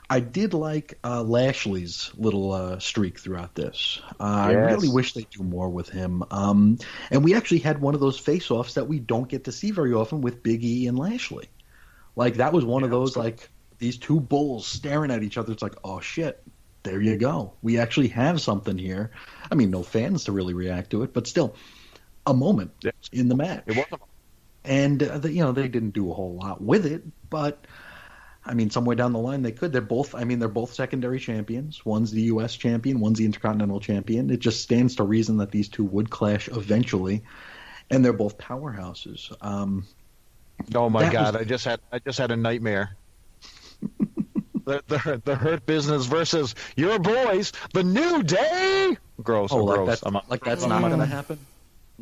I did like Lashley's little streak throughout this. I really wish they'd do more with him. And we actually had one of those face-offs that we don't get to see very often with Big E and Lashley. Like, that was one of those, like, these two bulls staring at each other. It's like, oh, shit, there you go. We actually have something here. I mean, no fans to really react to it, but still, a moment in the match. It was a moment. And, they didn't do a whole lot with it, but, I mean, somewhere down the line they could. They're both secondary champions. One's the U.S. champion, one's the Intercontinental champion. It just stands to reason that these two would clash eventually, and they're both powerhouses. Oh my God! I just had a nightmare. the Hurt Business versus your boys, the New Day. Gross. Gross. That's not going to happen.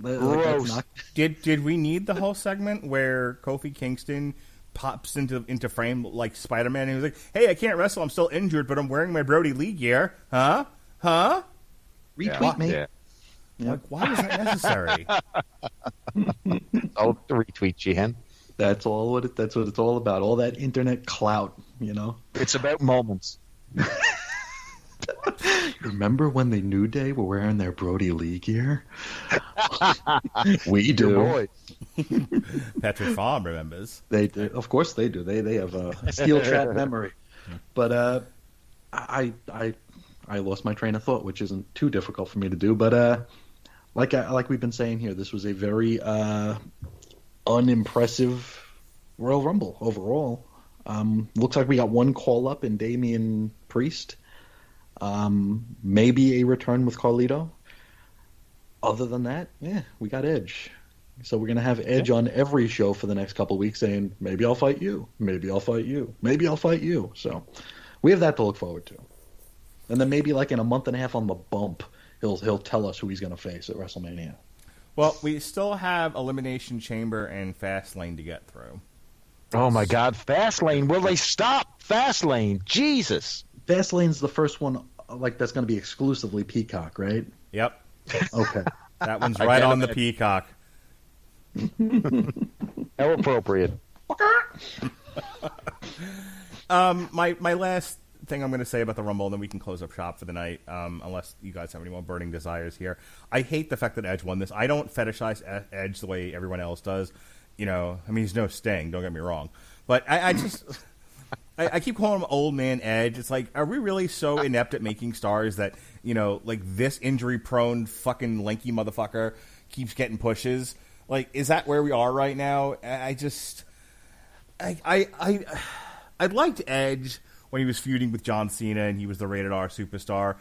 Gross. Did we need the whole segment where Kofi Kingston pops into frame like Spider-Man and he was like, "Hey, I can't wrestle. I'm still injured, but I'm wearing my Brody Lee gear." Huh? Retweet me. Yeah. Like, why was that necessary? I'll retweet Jihan. That's what it's all about. All that internet clout, It's about moments. Remember when the New Day were wearing their Brody Lee gear? We do. Boy. Patrick Farm remembers. They do. Of course they do. They have a steel trap memory. But I lost my train of thought, which isn't too difficult for me to do. But like we've been saying here, this was a very unimpressive Royal Rumble overall. Looks like we got one call up in Damian Priest. Maybe a return with Carlito. Other than that, we got Edge. So we're going to have Edge on every show for the next couple of weeks saying, maybe I'll fight you, maybe I'll fight you, maybe I'll fight you. So we have that to look forward to. And then maybe like in a month and a half on the bump, he'll tell us who he's going to face at WrestleMania. Well, we still have Elimination Chamber and Fastlane to get through. Oh my God, Fastlane! Will they stop Fastlane? Jesus! Fastlane's the first one, like that's going to be exclusively Peacock, right? Yep. Okay. That one's right on the Peacock. How appropriate. My last thing I'm going to say about the Rumble, and then we can close up shop for the night, unless you guys have any more burning desires here. I hate the fact that Edge won this. I don't fetishize Edge the way everyone else does. I mean, he's no Sting, don't get me wrong. But I just... I keep calling him Old Man Edge. It's like, are we really so inept at making stars that, like this injury-prone fucking lanky motherfucker keeps getting pushes? Like, is that where we are right now? I liked Edge when he was feuding with John Cena and he was the rated R superstar,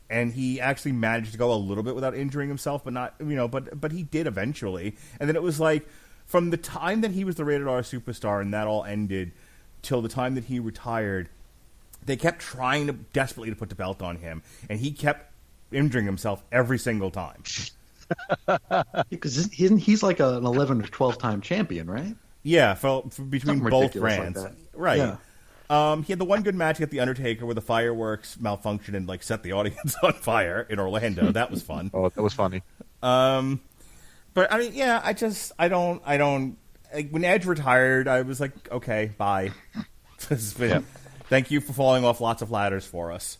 and he actually managed to go a little bit without injuring himself, but not, but he did eventually. And then it was like, from the time that he was the rated R superstar and that all ended till the time that he retired, they kept trying desperately to put the belt on him, and he kept injuring himself every single time. Because he's like an 11 or 12-time champion, right? Yeah, for between Something both ridiculous brands. like that. Right. Yeah. He had the one good match against The Undertaker where the fireworks malfunctioned and like set the audience on fire in Orlando. That was fun. Oh, that was funny. But I mean, yeah, I don't. Like, when Edge retired, I was like, okay, bye. Thank you for falling off lots of ladders for us.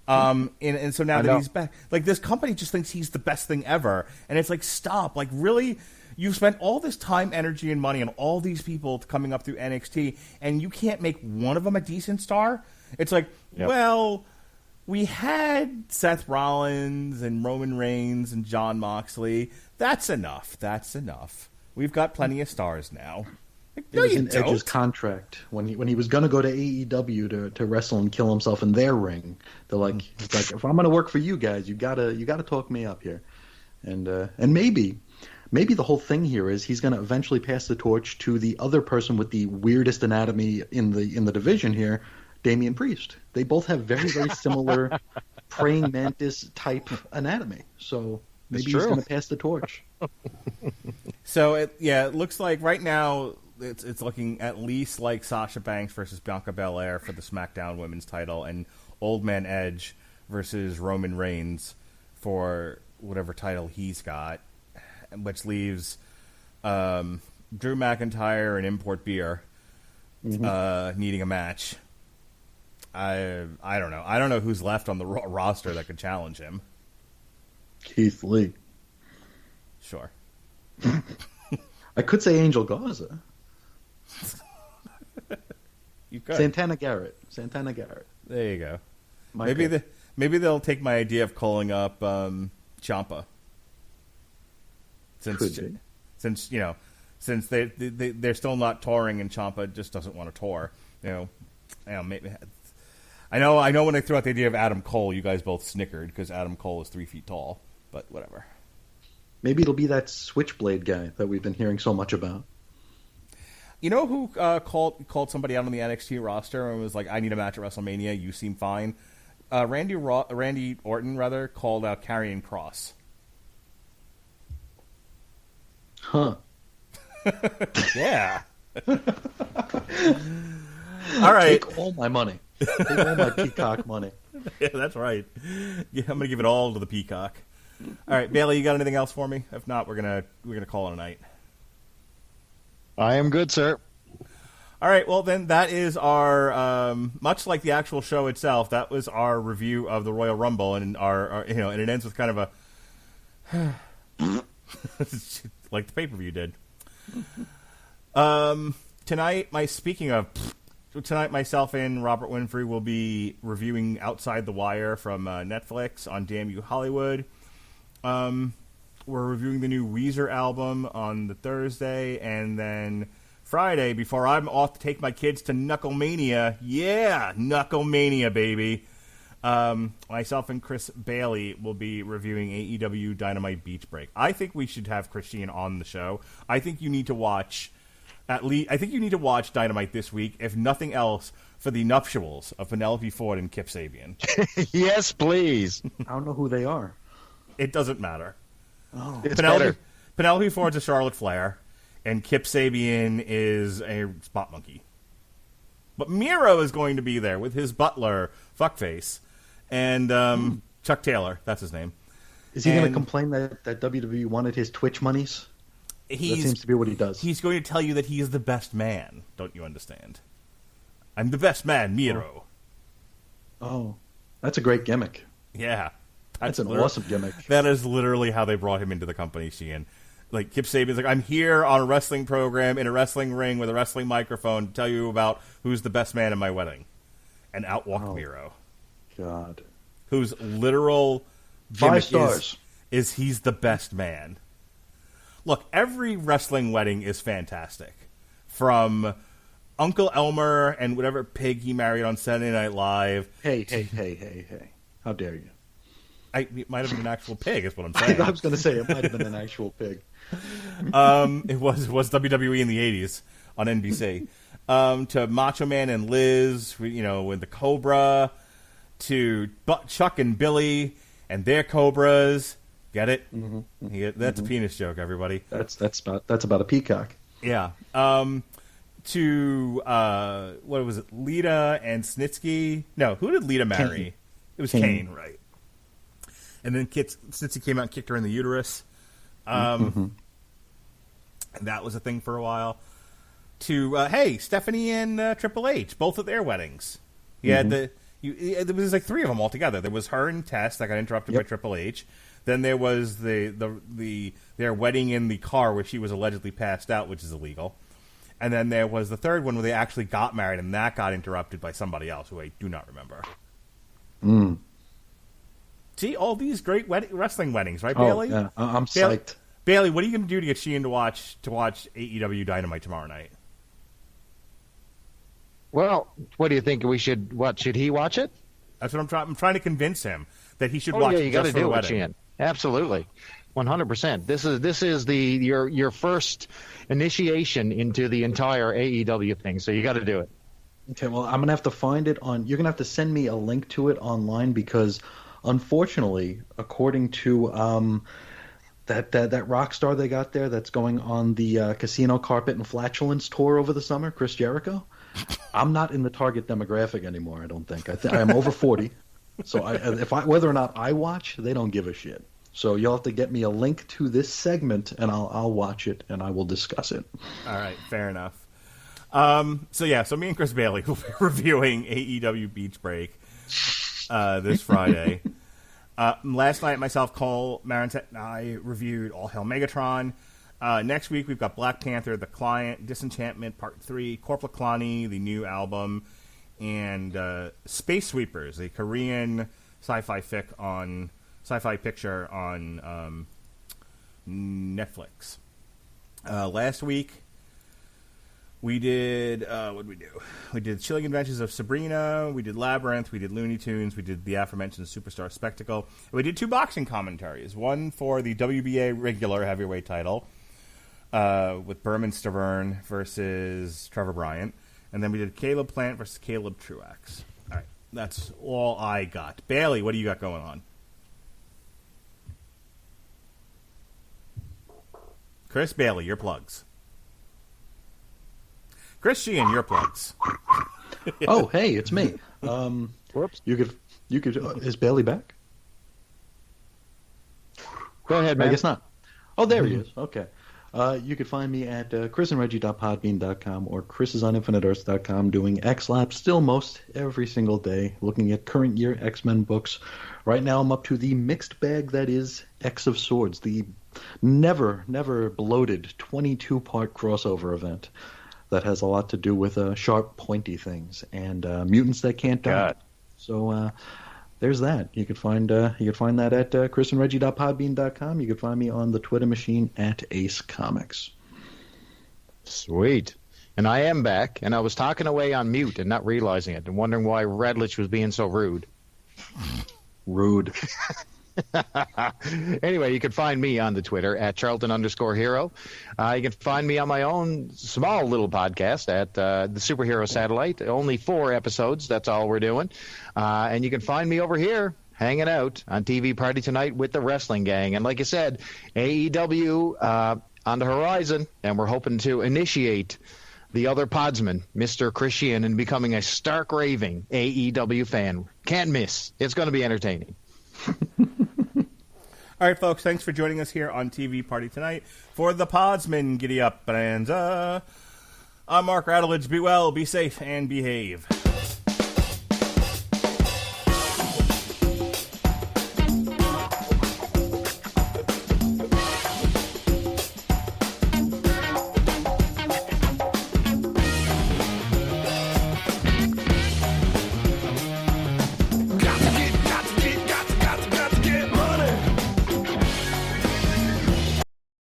And so now that he's back, like, this company just thinks he's the best thing ever, and it's like, stop. Like, really, you've spent all this time, energy, and money on all these people coming up through NXT, and you can't make one of them a decent star? It's like, well, we had Seth Rollins and Roman Reigns and Jon Moxley. That's enough. We've got plenty of stars now. Like, it was in Edge's contract when he was going to go to AEW to wrestle and kill himself in their ring. They're like, it's like, if I'm going to work for you guys, you gotta talk me up here, and maybe the whole thing here is he's going to eventually pass the torch to the other person with the weirdest anatomy in the division here, Damian Priest. They both have very, very similar praying mantis type anatomy. So maybe he's true. going to pass the torch. So it looks like right now it's looking at least like Sasha Banks versus Bianca Belair for the SmackDown Women's title, and Old Man Edge versus Roman Reigns for whatever title he's got, which leaves Drew McIntyre and Import Beer needing a match. I don't know. I don't know who's left on the roster that could challenge him. Keith Lee. Sure. I could say Angel Garza. You could. Santana Garrett. There you go. My Maybe pick. maybe they'll take my idea of calling up Ciampa. Since they're still not touring and Ciampa just doesn't want to tour. Maybe. I know when I threw out the idea of Adam Cole, you guys both snickered because Adam Cole is 3 feet tall. But whatever. Maybe it'll be that Switchblade guy that we've been hearing so much about. You know who called somebody out on the NXT roster and was like, "I need a match at WrestleMania. You seem fine." Randy Orton called out Karrion Kross. Huh. Yeah. All right. Take all my money. Take all my Peacock money. Yeah, that's right. Yeah, I'm gonna give it all to the Peacock. All right, Bailey, you got anything else for me? If not, we're gonna call it a night. I am good, sir. All right, well then that is our much like the actual show itself. That was our review of the Royal Rumble, and our and it ends with kind of a like the pay-per-view did. Tonight, myself and Robert Winfrey will be reviewing Outside the Wire from Netflix on Damn You Hollywood. We're reviewing the new Weezer album on the Thursday, and then Friday, before I'm off to take my kids to Knucklemania. Yeah, Knucklemania, baby. Myself and Chris Bailey will be reviewing AEW Dynamite Beach Break. I think we should have Christine on the show. I think you need to watch Dynamite this week, if nothing else, for the nuptials of Penelope Ford and Kip Sabian. Yes, please. I don't know who they are. It doesn't matter. Oh, It's better. Penelope Ford's a Charlotte Flair, and Kip Sabian is a spot monkey. But Miro is going to be there with his butler, Fuckface, and Chuck Taylor. That's his name. is he going to complain that WWE wanted his Twitch monies? That seems to be what he does. He's going to tell you that he is the best man. Don't you understand? I'm the best man, Miro. Oh, that's a great gimmick. Yeah. That's an awesome gimmick. That is literally how they brought him into the company, Sheehan. Like, Kip Sabian's like, I'm here on a wrestling program in a wrestling ring with a wrestling microphone to tell you about who's the best man in my wedding. And out walked Miro. God. Whose literal gimmick 5 stars. is he's the best man. Look, every wrestling wedding is fantastic. From Uncle Elmer and whatever pig he married on Saturday Night Live. Hey. How dare you? It might have been an actual pig, is what I'm saying. I was going to say, it might have been an actual pig. It was WWE in the 80s on NBC. To Macho Man and Liz, with the Cobra, to Chuck and Billy and their Cobras. Get it? Mm-hmm. That's a penis joke, everybody. That's about a peacock. Yeah. To what was it? Lita and Snitsky? No, who did Lita marry? Kane. It was Kane, right? And then Snitsky came out and kicked her in the uterus. And that was a thing for a while. To Stephanie and Triple H, both at their weddings. You had there was like 3 of them altogether. There was her and Tess that got interrupted by Triple H. Then there was their wedding in the car where she was allegedly passed out, which is illegal. And then there was the third one where they actually got married, and that got interrupted by somebody else who I do not remember. See, all these great wrestling weddings, right, Bailey? Yeah. I'm psyched. Bailey, what are you going to do to get Sheehan to watch AEW Dynamite tomorrow night? Well, what do you think we should? What should he watch it? That's what I'm trying to convince him that he should watch it. You got to do it, Sheehan. Absolutely, 100%. This is your first initiation into the entire AEW thing, so you got to do it. Okay, well, I'm gonna have to find it on. You're gonna have to send me a link to it online because unfortunately, according to that rock star they got there that's going on the casino carpet and flatulence tour over the summer, Chris Jericho, I'm not in the target demographic anymore. I don't think. I'm over 40, so whether or not I watch, they don't give a shit. So you'll have to get me a link to this segment, and I'll watch it and I will discuss it. All right, fair enough. So me and Chris Bailey will be reviewing AEW Beach Break this Friday. Last night, myself, Cole Marinset, and I reviewed All Hail Megatron. Next week, we've got Black Panther, The Client, Disenchantment Part 3, Corporal Klani, the new album, and Space Sweepers, a Korean sci-fi picture on Netflix. Last week, we did, what did we do? We did Chilling Adventures of Sabrina, we did Labyrinth, we did Looney Tunes, we did the aforementioned Superstar Spectacle. And we did 2 boxing commentaries, one for the WBA regular heavyweight title, with Berman Stavern versus Trevor Bryant, and then we did Caleb Plant versus Caleb Truax. All right, that's all I got. Bailey, what do you got going on? Chris Bailey, your plugs. Chris Sheehan, your plugs. Oh, hey, it's me. Whoops. You could. Is Bailey back? Go ahead, man. I guess not. Oh, there he is. Okay. You could find me at chrisandreggie.podbean.com or chrisisoninfiniteearths.com doing X-Laps still most every single day, looking at current year X-Men books. Right now I'm up to the mixed bag that is X of Swords, the never bloated 22-part crossover event that has a lot to do with sharp, pointy things and mutants that can't die. God. So there's that. You could find that at chrisandreggie.podbean.com. You could find me on the Twitter machine at Ace Comics. Sweet. And I am back, and I was talking away on mute and not realizing it and wondering why Radlich was being so rude. Rude. Anyway, you can find me on the Twitter at Charlton_hero. You can find me on my own small little podcast at the Superhero Satellite. Only 4 episodes. That's all we're doing. And you can find me over here hanging out on TV Party Tonight with the Wrestling Gang. And like you said, AEW on the horizon, and we're hoping to initiate the other Podsman, Mr. Christian, in becoming a stark raving AEW fan. Can't miss. It's going to be entertaining. All right, folks, thanks for joining us here on TV Party Tonight for the Podsman Giddy Up Bonanza. I'm Mark Radulich. Be well, be safe, and behave.